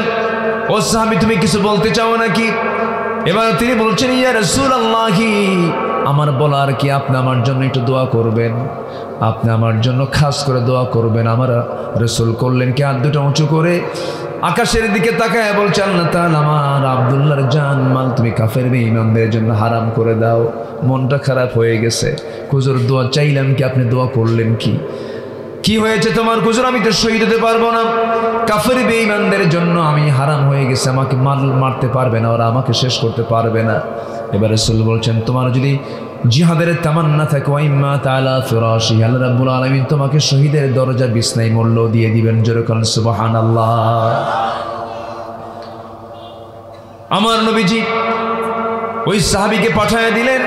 S1: ও সাহাবী তুমি কিছু বলতে চাও নাকি? এবার তিনি বলছেন, ইয়া রাসূলুল্লাহি, আমার বলার কি, আপনি আমার জন্য একটু দোয়া করবেন, আপনি আমার জন্য খাস করে দোয়া করবেন। আমার রাসূল করলেন কি, হাত দুটো উঁচু করে আকাশের দিকে তাকায় বলছে, আল্লাহ তাআলা আমার আব্দুল্লাহর জান মাল তুমি কাফের বেঈমানদের জন্য হারাম করে দাও। মনটা খারাপ হয়ে গেছে। হুজুর দোয়া চাইলাম কি, আপনি দোয়া করলেন কি? কি হয়েছে তোমার? হুজুর আমি তো শহীদ হতে পারবো না, কাফের বেঈমানদের জন্য আমি হারাম হয়ে গেছে, আমাকে মারতে পারবে না, ওরা আমাকে শেষ করতে পারবে না। এবার রাসূল বলছেন তোমার যদি জিহাদের তামান্না থাকে, ওয়াইম্মা তাআলা ফিরাশি, আল্লাহ রাব্বুল আলামিন তোমাকে শহীদের দরজা বিছনায় মূল্য দিয়ে দিবেন। জোরে বলেন সুবহানাল্লাহ। আমার নবীজি ওই সাহাবীকে পাঠিয়ে দিলেন,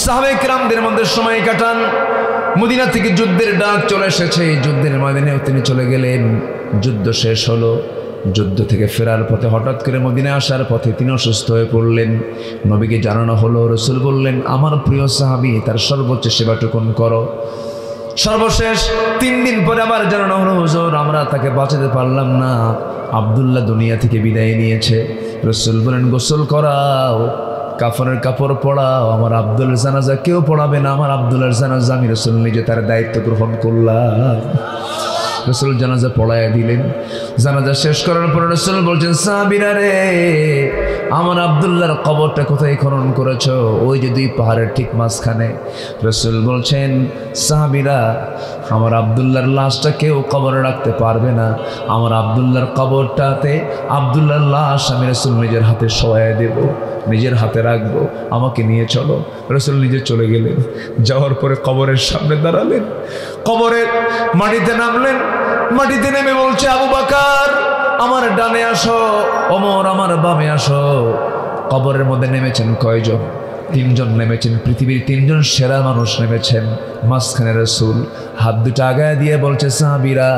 S1: সাহাবায়ে কেরামদের মধ্যে সময় কাটান। মদিনা থেকে যুদ্ধের ডাক চলে এসেছে, যুদ্ধের ময়দানেও তিনি চলে গেলেন। যুদ্ধ শেষ হলো, যুদ্ধ থেকে ফেরার পথে হঠাৎ করে মদিনায় আসার পথে তিনি অসুস্থ হয়ে পড়লেন। নবীকে জানানো হলো, রাসূল বললেন আমার প্রিয় সাহাবী তার সর্বোচ্চ সেবাটুকুন করো। সর্বশেষ 3 দিন পরে আবার জানানো হলো, হুজুর আমরা তাকে বাঁচাতে পারলাম না, আব্দুল্লাহ দুনিয়া থেকে বিদায় নিয়েছে। রাসূল বলেন গোসল করাও, কাফনের কাপড় পড়াও, আমার আব্দুল্লাহর জানাজা কেউ পড়াবে না, আমার আব্দুল্লাহর জানাজা আমি রাসূল নিজে তার দায়িত্ব গ্রহণ করলাম। রাসূল জানাজা পড়ায়া দিলেন। জানাজা শেষ করার পর রাসূল বলছেন সাহাবীরা রে, আমার আব্দুল্লাহর কবরটা কোথায় খনন করেছো? ওই যে 2 পাহাড়ের ঠিক মাঝখানে। রাসূল বলছেন সাহাবীরা, আমার আব্দুল্লাহর লাশটা কেউ কবরে রাখতে পারবে না, আমার আব্দুল্লাহর কবরটাতে আব্দুল্লাহর লাশ আমি রাসূল নিজের হাতে শোয়ায়া দেব, নিজের হাতে রাখবো, আমাকে নিয়ে চলো। রাসূল নিজে চলে গেলেন। যাওয়ার পরে কবরের সামনে দাঁড়ালেন, কবরের মাটিতে নামলেন। মাটিতে নেমে বলছে আবু বকর আমার ডানে আসো, ওমর আমার বামে আসো। কবরের মধ্যে নেমেছেন কয়জন? 3 জন নেমেছেন, পৃথিবীর 3 জন সেরা মানুষ নেমেছেন। মাঝখানে রাসূল হাত দুটো আগায় দিয়ে বলছে সাহাবীরা,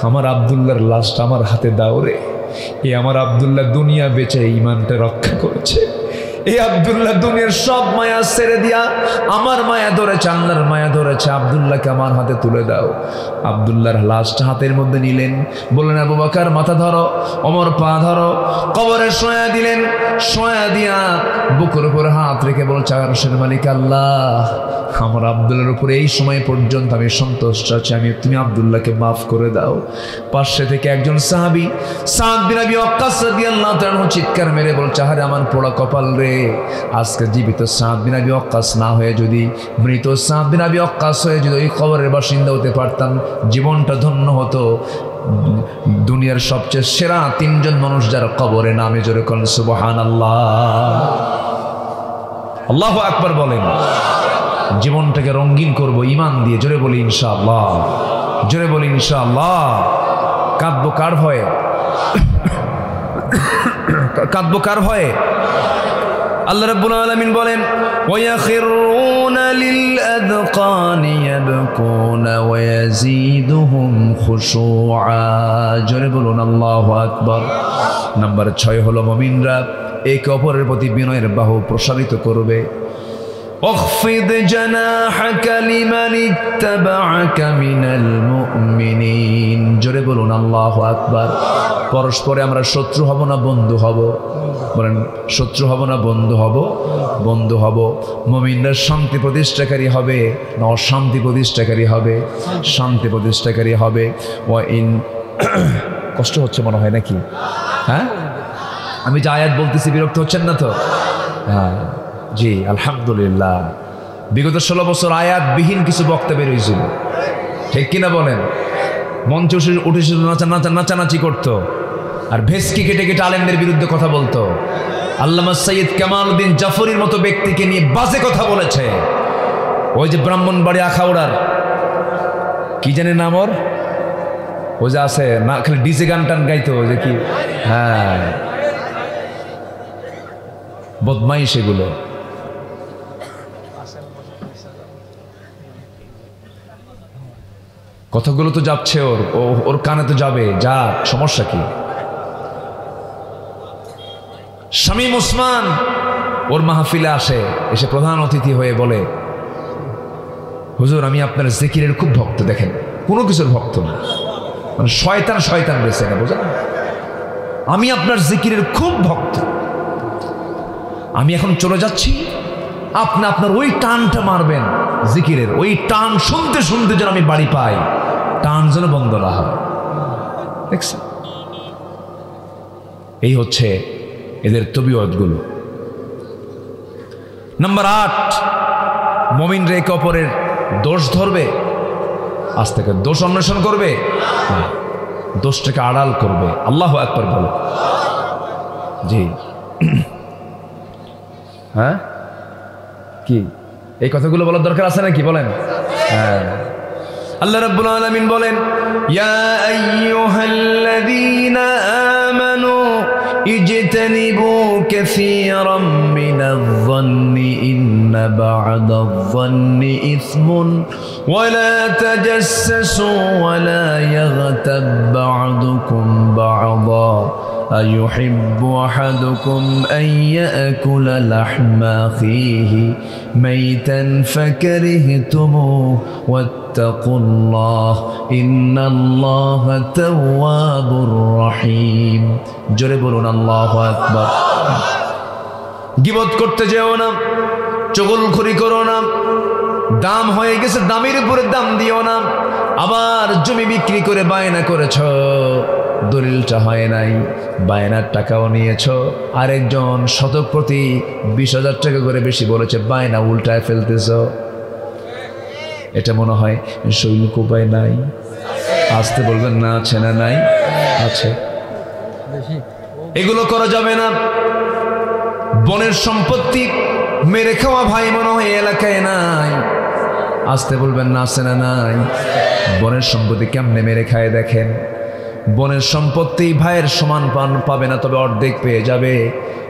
S1: আমার আব্দুল্লাহর লাশটা আমার হাতে দাও রে। এই আমার আব্দুল্লাহ দুনিয়া বেঁচে ঈমানটা রক্ষা করেছে, এই আব্দুল্লাহ দুনিয়ার সব মায়া ছেড়ে দিয়া আমার মায়া ধরেছে, আল্লাহর মায়া ধরেছে, আব্দুল্লাহকে আমার হাতে তুলে দাও। আব্দুল্লাহর লাশটা হাতের মধ্যে নিলেন, বললেন আবু বকর মাথা ধরো, ওমর পা ধরো। কবরে শোয়া দিলেন, শোয়া দিয়া বুকের উপরে হাত রেখে বলছে আরশের মালিক আল্লাহ, আমার আব্দুল্লাহর উপরে এই সময় পর্যন্ত আমি সন্তুষ্ট আছি, তুমি আব্দুল্লাহকে মাফ করে দাও। পাশে থেকে একজন সাহাবী সাদ বিন আবি ওয়াক্কাস রাদিয়াল্লাহু তাআলা চিৎকার মেরে বলছে আরে আমার পোড়া কপাল রে, আজকে জীবিত সাদ বিন আবি ওয়াক্কাস না হয়ে যদি মৃত সাদ বিন আবি ওয়াক্কাস হয়ে যদি ওই কবরের বাসিন্দা হতে পারতাম, জীবনটা ধন্য হতো। দুনিয়ার সবচেয়ে সেরা 3 জন মানুষ যার কবরে নামে, জোরে বলেন সুবহানাল্লাহ। আল্লাহু আকবার বলেন। জীবনটাকে রঙিন করব ঈমান দিয়ে, জোরে বলি ইনশাআল্লাহ, জোরে বলি ইনশাআল্লাহ। কাঁদবো কার ভয়ে? কাঁদবো কার ভয়ে? আল্লাহ রাব্বুল আলামিন বলেন ওয়ায়াখিরুনা লিলআযকানি ইয়াবকুনা ওয়ায়াজিদুহুম খুশুআ। জোরে বলুন আল্লাহু আকবার। নাম্বার 6 হলো মুমিনরা একে অপরের প্রতি বিনয়ের বাহু প্রসারিত করবে। اخفض جناحك لمن اتبعك من المؤمنين। জোরে বলুন আল্লাহু আকবার। পরস্পরে আমরা শত্রু হব না বন্ধু হব? বলেন শত্রু হব না বন্ধু হব? বন্ধু হব। মুমিনরা শান্তি প্রতিষ্ঠাকারী হবে না অশান্তি প্রতিষ্ঠাকারী হবে? শান্তি প্রতিষ্ঠাকারী হবে। ওয়া ইন কষ্ট হচ্ছে মনে হয় নাকি? হ্যাঁ, আমি যে আয়াত বলতেছি বিরক্ত হচ্ছেন না তো? হ্যাঁ জি আলহামদুলিল্লাহ। বিগত 16 বছর আয়াতবিহীন কিছু বক্তব্য হয়েছিল, ঠিক কিনা বলেন? মঞ্চে উঠেছিল, নাচানাচি করতো, আর ভেস্কি কেটে কেটে আলেমদের বিরুদ্ধে কথা বলতো। আল্লামা সৈয়দ কামালউদ্দিন জাফরির মতো ব্যক্তিকে নিয়ে বাজে কথা বলেছে। ওই যে ব্রাহ্মণবাড়ি আখাউড়ার কি জানে নাম ওর, ওই যে আছে না, খালি ডিজে গান টান গাইতো, যে কি, হ্যাঁ বদমাই সেগুলো। কথাগুলো তো যাচ্ছে ওর কানে তো যাবে, যা সমস্যা কি? শামীম ওসমান ওর মাহফিলে আসে, এসে প্রধান অতিথি হয়ে বলে হুজুর আমি আপনার জিকিরের খুব ভক্ত। দেখেন কোনো কিছুর ভক্ত না, মানে শয়তান বেছে না, বোঝেন? আমি আপনার জিকিরের খুব ভক্ত, আমি এখন চলে যাচ্ছি, আপনি আপনার ওই টানটা মারবেন জিকিরের, ওই টান শুনতে শুনতে যেন আমি বাড়ি পাই, টান যেন বন্ধ না হয়। দেখছেন, এই হচ্ছে এদের তবিয়তগুলো। নাম্বার 8, মুমিনরা একে অপরের দোষ ধরবে। আজ থেকে দোষ অন্বেষণ করবে না, দোষটাকে আড়াল করবে। আল্লাহু আকবার বলো। জি হ্যাঁ, কি এই কথাগুলো বলার দরকার আছে নাকি বলেন? হ্যাঁ, আল্লাহ রাব্বুল আলামিন বলেন, ইয়া আইয়ুহাল্লাযীনা আমানু ইজতানিবু কাসীরাম মিনায-যন্নি ইন্না বা'দায-যন্নি ইসমুন ওয়া লা তাজাসসাসু ওয়া লা ইয়াগতাব বা'দুকুম বা'দা أيحب أحدكم أن يأكل لحم أخيه ميتا فكرهتموه واتقوا الله إن الله تواب رحيم জোরে বলুন আল্লাহু আকবার। গীবত করতে যেও না, চগলখড়ি করো না, দাম হয়ে গেছে দামের উপরে দাম দিও না, আবার জমি বিক্রি করে বায়না করেছ, দলিলটা হয় নাই, বায়নার টাকাও নিয়েছ, আরেকজন শতক প্রতি 20,000 টাকা করে বেশি বলেছে, বায়না উল্টায় ফেলতেছ। এটা মনে হয় শৈল কোপায় নাই? আসতে বলবেন না, আছে না নাই? আছে। এগুলো করা যাবে না। বনের সম্পত্তি মেরে খাওয়া ভাই মনে হয় এলাকায় নাই। আসতে বলবেন না, আছে না নাই? বনের সম্পত্তি কেমনে মেরে খায় দেখেন। বনের সম্পত্তি ভাইয়ের সমান পাবে না, তবে অর্ধেক পেয়ে যাবে।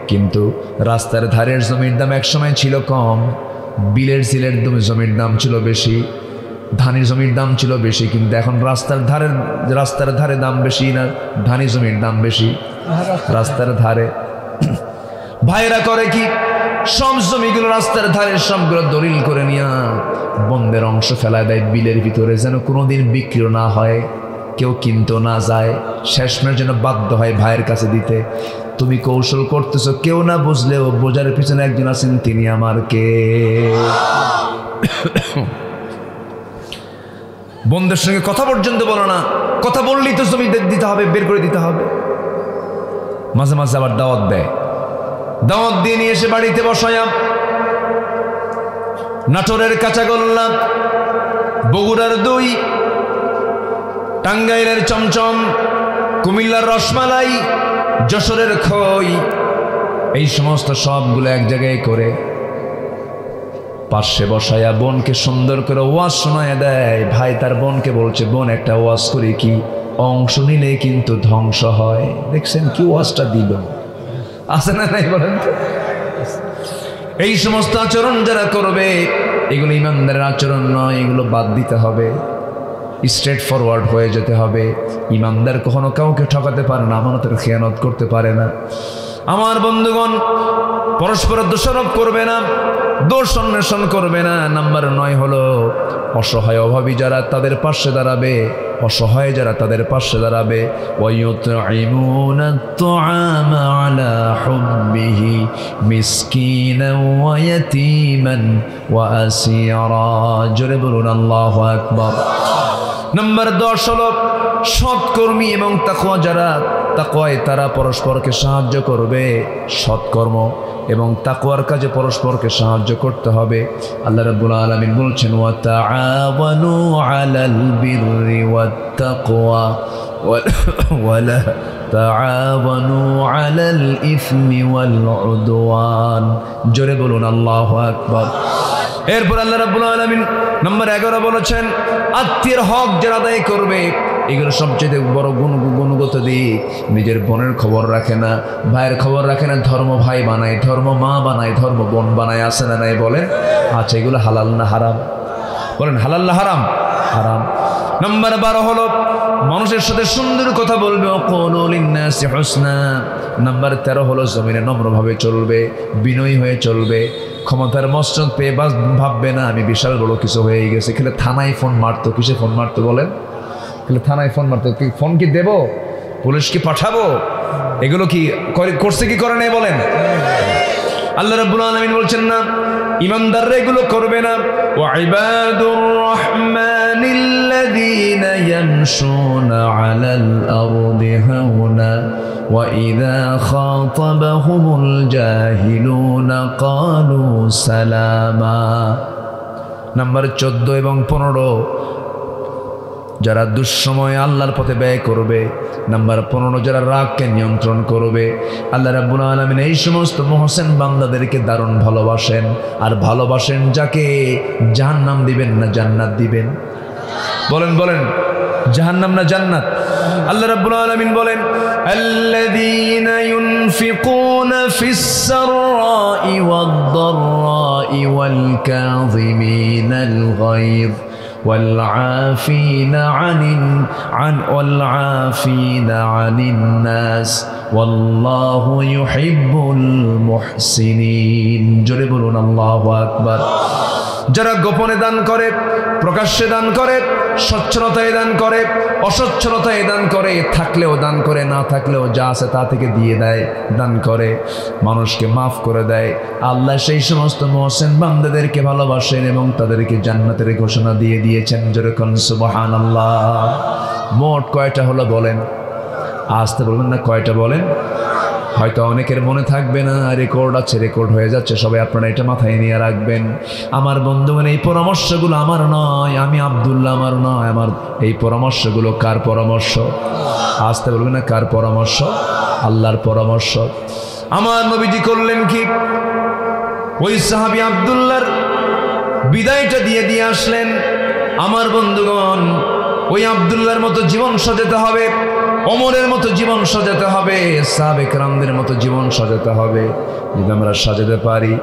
S1: কিন্তু রাস্তার ধারের জমির দাম একসময় ছিল কম, বিলের সিলের জমির দাম ছিল বেশি, ধানি জমির দাম ছিল বেশি, কিন্তু এখন রাস্তার ধারে দাম বেশি না ধানি জমির দাম বেশি? রাস্তার ধারে। ভাইরা করে কি, সব জমিগুলো রাস্তার ধারে সবগুলো দলিল করে নিয়ে বন্ধের অংশ ফেলায় দেয় বিলের ভিতরে, যেন কোনোদিন বিক্রি না হয়, কেউ কিনতে না যায়, শেষমেশ যেন বাধ্য হয় ভাইয়ের কাছে দিতে। তুমি কৌশল করতেছো, কেউ না বুঝলেও বোঝার পিছনে একজন আছেন, তিনি আমার কে। বন্ধের সঙ্গে কথা পর্যন্ত বলো না, কথা বললেই তো জমি দিতে হবে, বের করে দিতে হবে। মাঝে মাঝে আবার দাওয়াত দেয়, দাওয়াত দিয়ে নিয়ে এসে বাড়িতে বসায়া নাটোরের কাঁচাগোল্লা, বগুড়ার দই, টাঙ্গাইলের চমচম, কুমিল্লার রসমালাই, যশোরের খই, এই সমস্ত সবগুলো এক জায়গায় করে পাশে বসায়া বোনকে সুন্দর করে ওয়াজ শোনায় দেয়। ভাই তার বোনকে বলছে, বোন একটা ওয়াজ করি কি, অংশ নিলে কিন্তু ধ্বংস হয়। দেখছেন কি ওয়াজটা দিল, আছে না নাই বলেন? এই সমস্ত আচরণ যারা করবে, এগুলো ইমানদারের আচরণ নয়, এগুলো বাদ দিতে হবে, স্ট্রেট ফরওয়ার্ড হয়ে যেতে হবে। ইমানদার কখনো কাউকে ঠকাতে পারে না, আমানতের খেয়ানত করতে পারে না। আমার বন্ধুগণ, পরস্পর দোষারোপ করবে না, দোষ অন্বেষণ করবে না। নাম্বার 9 হলো অসহায় অভাবী যারা, তাদের পাশে দাঁড়াবে। অসহায় যারা, তাদের পাশে দাঁড়াবে। ওয়ায়ুতঈমুনা আত-তাআমা আলা হুব্বিহি মিসকিনান ওয়া ইয়াতীমান ওয়া আসীরা। জোরে বলুন আল্লাহু আকবার। নাম্বার 10 হলো সৎকর্মী এবং তাকওয়া যারা, তাকওয়ায় তারা পরস্পরকে সাহায্য করবে। সৎকর্ম এবং তাকওয়ার কাজে পরস্পরকে সাহায্য করতে হবে। আল্লাহ রাব্বুল আলামিন বলছেন, ওয়া তাআওয়ানু আলাল বিররি ওয়াত তাকওয়া ওয়া লা তাআওয়ানু আলাল ইসমি ওয়াল উদওয়ান। জোরে বলুন আল্লাহু আকবার। এরপর আল্লাহ রাব্বুল আলামিন নম্বর 11 বলেছেন, আত্মীয়ের হক যারা আদায় করবে, এগুলো সবচেয়ে বড় গুণগত দিক। নিজের বোনের খবর রাখে না, ভাইয়ের খবর রাখে না, ধর্ম ভাই বানায়, ধর্ম মা বানায়, ধর্ম বোন বানায়, আছে না নাই বলেন? আচ্ছা, এগুলো হালাল না হারাম? বলেন হালাল না হারাম? হারাম। নম্বর 12 হলো মানুষের সাথে সুন্দর কথা বলবে, ওয়াকুলু লিন-নাসি হুসনা। নম্বর 13 হলো জমিনে নম্রভাবে চলবে, বিনয়ী হয়ে চলবে। ক্ষমতার মসনদ পেয়ে বাস ভাববে না আমি বিশাল বড় কিছু হয়ে গেছে। খেলে থানায় ফোন মারতো, কিসে ফোন মারতো বলেন? খেলে থানায় ফোন মারতো। ফোন কি দেবো? পুলিশ কি পাঠাবো? এগুলো কি করছে কি করে নাই বলেন? আল্লাহ রাব্বুল আলামিন বলছেন না, ইমানদাররা এগুলো করবে না। ওয়া ইবাদুর রাহমানিল্লাযীনা ইয়ামশুনা আলাল আরদি হাওনা ওয়া ইযা খাতাবাহুমুল জাহিলুনা ক্বালু সালামা। নাম্বার 14 এবং 15 যারা দুঃসময়ে আল্লাহর পথে ব্যয় করবে। নাম্বার 15, যারা রাগকে নিয়ন্ত্রণ করবে। আল্লাহ রাব্বুল আলামিন এই সমস্ত মুহসিন বান্দাদেরকে দারুণ ভালোবাসেন। আর ভালোবাসেন যাকে জাহান্নাম দিবেন না জান্নাত দিবেন। বলেন বলেন, জাহান্নাম না জান্নাত? আল্লাহ রাব্বুল আলামিন বলেন, আল্লাযীনা ইউনফিকুনা ফিস সাররাই ওয়াদ দাররাই ওয়াল কাযিমিনাল গায়য والعافين والعافين عن الناس والله يحب المحسنين। জোরে বলুন আল্লাহু আকবার। যারা গোপনে দান করে, প্রকাশ্যে দান করে, সচ্ছলতায় দান করে, অসচ্ছলতায় দান করে, থাকলেও দান করে, না থাকলেও যা আছে তা থেকে দিয়ে দেয়, দান করে, মানুষকে মাফ করে দেয়, আল্লাহ সেই সমস্ত মুহসিন বান্দাদেরকে ভালোবাসেন এবং তাদেরকে জান্নাতের ঘোষণা দিয়ে দিয়েছেন। যেরকম সুবহানাল্লাহ। মোট কয়টা হলো বলেন? আসতে বলবেন না, কয়টা বলেন? হয়তো অনেকের মনে থাকবে না, রেকর্ড আছে, রেকর্ড হয়ে যাচ্ছে, সবাই আপনারা এটা মাথায় নিয়ে রাখবেন। আমার বন্ধুগণ, এই পরামর্শগুলো আমার নয়, আমি আব্দুল্লাহ, আমার নয়। আমার এই পরামর্শগুলো কার পরামর্শ? আসতে বলবেন না, কার পরামর্শ? আল্লাহর পরামর্শ। আমার নবীজি করলেন কি, ওই সাহাবী আব্দুল্লাহর বিদায়টা দিয়ে আসলেন। আমার বন্ধুগণ, ওই আব্দুল্লাহর মতো জীবন সাজাতে হবে, ওমরের মতো জীবন সাজাতে হবে, সাহাবে কেরামদের মতো জীবন সাজাতে হবে। যদি আমরা সাজাতে পারি,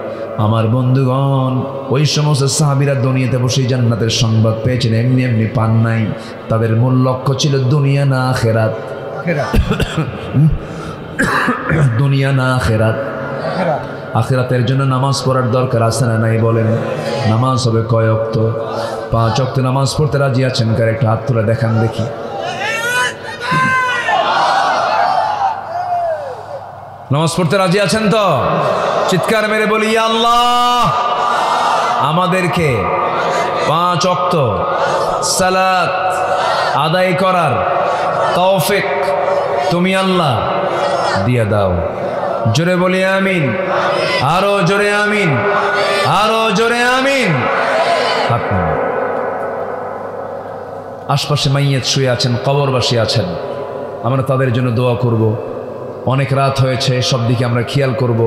S1: আমার বন্ধুগণ, ওই সমস্ত সাহাবীরা দুনিয়াতে বসে জান্নাতের সংবাদ পেয়েছেন, এমনি এমনি পান নাই। তাদের মূল লক্ষ্য ছিল দুনিয়া না আখিরাত। দুনিয়া না আখিরাত। আখিরাতের জন্য নামাজ পড়ার দরকার আছে না নাই বলেন? নামাজ হবে কয় ওয়াক্ত? 5 ওয়াক্ত নামাজ পড়তে রাজি আছেন? কার একটা হাত তুলে দেখান দেখি। নামাজ পড়তে রাজি আছেন তো? চিৎকার মেরে বলি, ইয়া আল্লাহ, আমাদেরকে 5 ওয়াক্ত সালাত আদায় করার তৌফিক তুমি আল্লাহ দিয়ে দাও। জোরে বলি আমিন। আরো জোরে আমিন, আরো জোরে আমিন। আশপাশে মাইয়াত শুয়ে আছেন, কবরবাসী আছেন, আমরা তাদের জন্য দোয়া করব। অনেক রাত হয়েছে, সব দিকে আমরা খেয়াল করব।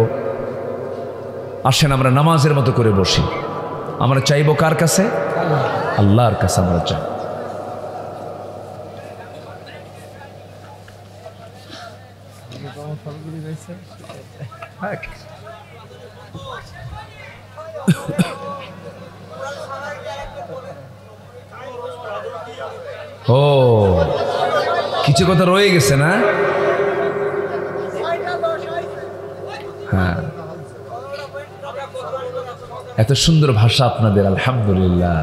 S1: আসেন আমরা নামাজের মতো করে বসি। আমরা চাইবো কার কাছে? আল্লাহর কাছে আমরা চাই। ও, কিছু কথা রয়ে গেছে না? হ্যাঁ, এত সুন্দর ভাষা আপনাদের, আলহামদুলিল্লাহ।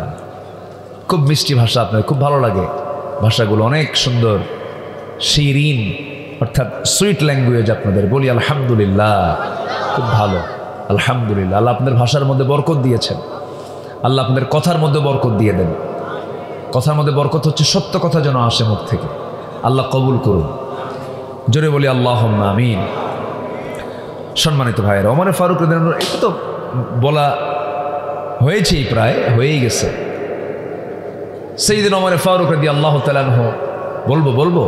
S1: খুব মিষ্টি ভাষা আপনাদের, খুব ভালো লাগে ভাষাগুলো, অনেক সুন্দর, শিরিন, অর্থাৎ সুইট ল্যাঙ্গুয়েজ আপনাদের। বলি আলহামদুলিল্লাহ, খুব ভালো, আলহামদুলিল্লাহ। আল্লাহ আপনাদের ভাষার মধ্যে বরকত দিয়েছেন, আল্লাহ আপনাদের কথার মধ্যে বরকত দিয়ে দেন। কথার মধ্যে বরকত হচ্ছে সত্য কথা যেন আসে মুখ থেকে। আল্লাহ কবুল করুন। জোরে বলি আল্লাহুম্মা আমিন। সম্মানিত ভাইয়েরা, ওমর ফারুক রাদিয়াল্লাহু আনহু, এটা তো বলা হয়েছেই, প্রায় হয়েই গেছে। সাইয়েদনা ওমর ফারুক রাদিয়াল্লাহু তাআলা আনহু, বলবো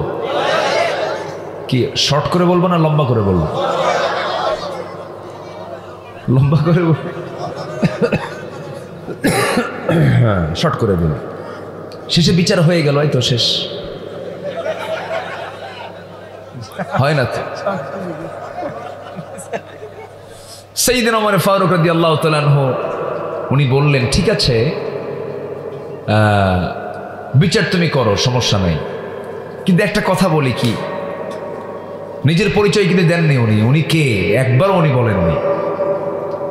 S1: কি শর্ট করে বলবো না লম্বা করে বলবো? লম্বা করে বলবো, হ্যাঁ শর্ট করে বলবো। শেষে বিচার হয়ে গেল, এই তো শেষ হয় না তো। সাইয়েদনা ওমর ফারুক রাদিয়াল্লাহু তাআলা আনহু উনি বললেন, ঠিক আছে বিচার তুমি করো, সমস্যা নাই, কিন্তু একটা কথা বলি। কি? নিজের পরিচয় কিন্তু দেননি উনি কে একবারও উনি বলেননি।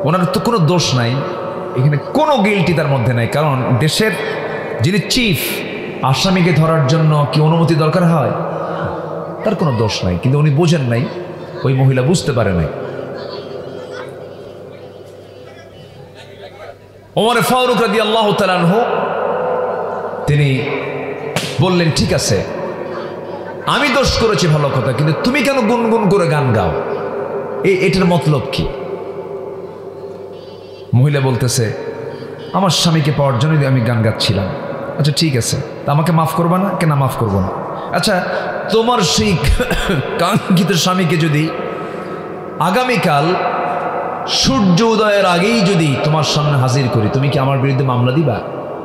S1: ওনার তো কোনো দোষ নাই এখানে, কোনো গিল্টি তার মধ্যে নাই। কারণ দেশের যিনি চিফ, আসামিকে ধরার জন্য কি অনুমতি দরকার হয়? তার কোনো দোষ নাই, কিন্তু উনি বোঝেন নাই, ওই মহিলা বুঝতে পারে নাই। ওমর ফারুক রাদিয়াল্লাহু তাআলা আনহু তিনি বললেন, ঠিক আছে আমি দোষ করেছি, ভালো কথা, কিন্তু তুমি কেন গুনগুন করে গান গাও? এটার মতলব কি? মহিলা বলতেছে, আমার স্বামীকে পাওয়ার জন্য আমি গান গাচ্ছিলাম। আচ্ছা ঠিক আছে, তা আমাকে মাফ করবা না? কেন মাফ করবো না? আচ্ছা তোমার সেই কাঙ্ক্ষিত স্বামীকে যদি আগামীকাল সূর্য উদয়ের আগেই যদি তোমার সামনে হাজির করি, তুমি কি আমার বিরুদ্ধে মামলা দিবা?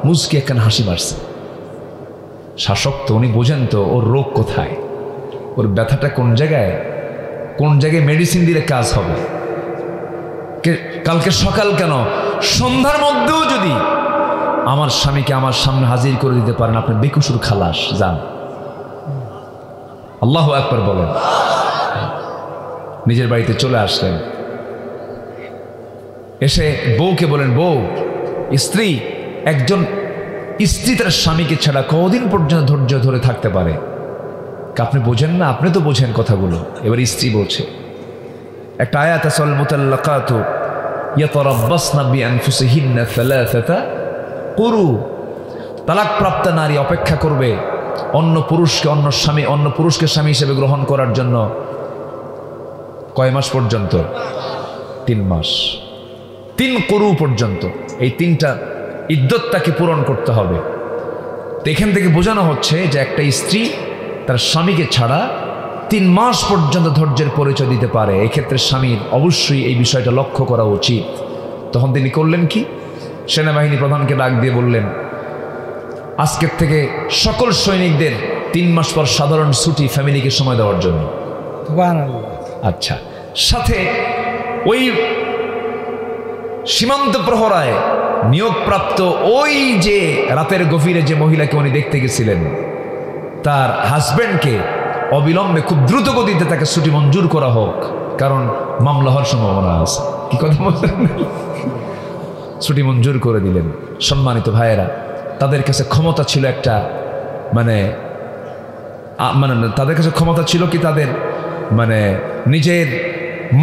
S1: মুচকি একখান হাসি মারছে। শাসক তো, উনি বোঝেন তো ওর রোগ কোথায়, ওর ব্যথাটা কোন জায়গায় মেডিসিন দিলে কাজ হবে। কালকে সকাল কেন, সন্ধ্যার মধ্যেও যদি আমার স্বামীকে আমার সামনে হাজির করে দিতে পারেন, আপনার বেকুসুর খালাস, যান। আল্লাহু আকবার বলেন। নিজের বাড়িতে চলে আসলেন, এসে বউকে বলেন, বউ, স্ত্রী, একজন স্ত্রী তার স্বামীকে ছাড়া কদিন পর্যন্ত ধৈর্য ধরে থাকতে পারে? আপনি বোঝেন না? আপনি তো বোঝেন কথাগুলো। এবার স্ত্রী বলছে, একটা আয়াত আছে, আল মুতাল্লাকাতু ইয়াতারাব্বাসনা বিআনফুসিহিন্না সালাসাতা কুরু। তালাকপ্রাপ্ত নারী অপেক্ষা করবে অন্য পুরুষকে স্বামী হিসেবে গ্রহণ করার জন্য কয় মাস পর্যন্ত? 3 মাস। 3 কুরু পর্যন্ত। এই 3টা ইদ্যত তাকে পূরণ করতে হবে। তো এখান থেকে বোঝানো হচ্ছে যে একটা স্ত্রী তার স্বামীকে ছাড়া 3 মাস পর্যন্ত ধৈর্যের পরিচয় দিতে পারে। এক্ষেত্রে স্বামীর অবশ্যই এই বিষয়টা লক্ষ্য করা উচিত। তখন তিনি করলেন কি? সেনাবাহিনী প্রধানকে ডাক দিয়ে বললেন, আজকের থেকে সকল সৈনিকদের 3 মাস পর সাধারণ ছুটি, ফ্যামিলিকে সময় দেওয়ার জন্য। আচ্ছা, সাথে ওই সীমান্ত প্রহরায় নিয়োগপ্রাপ্ত ওই যে রাতের গভীরে যে মহিলাকে উনি দেখতে গেছিলেন, তার হাজব্যান্ডকে অবিলম্বে খুব দ্রুত গতিতে তাকে ছুটি মঞ্জুর করা হোক, কারণ মামলা হওয়ার সম্ভাবনা আছে। কি কথা বলছেন? ছুটি মঞ্জুর করে দিলেন। সম্মানিত ভাইয়েরা, তাদের কাছে ক্ষমতা ছিল একটা মানে তাদের কাছে ক্ষমতা ছিল কি তাদের নিজের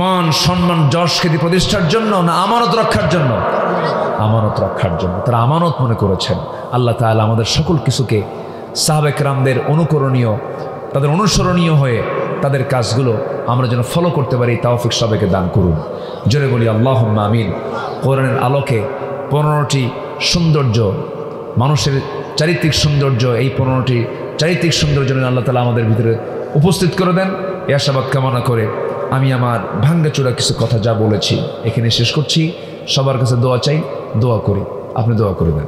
S1: মান সম্মান যশ খ্যাতি প্রতিষ্ঠার জন্য, না আমানত রক্ষার জন্য? আমানত রক্ষার জন্য। তারা আমানত মনে করেছেন। আল্লাহ তাআলা আমাদের সকল কিছুকে সাহাবে কেরামদের অনুকরণীয়, তাদের অনুসরণীয় হয়ে তাদের কাজগুলো আমরা যেন ফলো করতে পারি, তৌফিক সবাইকে দান করুন। জোরে বলি আল্লাহুম্মা আমিন। কোরআনের আলোকে 15টি সৌন্দর্য, মানুষের চারিত্রিক সৌন্দর্য, এই 15টি চারিত্রিক সৌন্দর্য আল্লাহ তাআলা আমাদের ভিতরে উপস্থিত করে দেন। এই আশাবাদ কামনা করে আমি আমার ভাঙ্গাচোরা কিছু কথা যা বলেছি এখানে শেষ করছি। সবার কাছে দোয়া চাই, দোয়া করি, আপনি দোয়া করে দেন।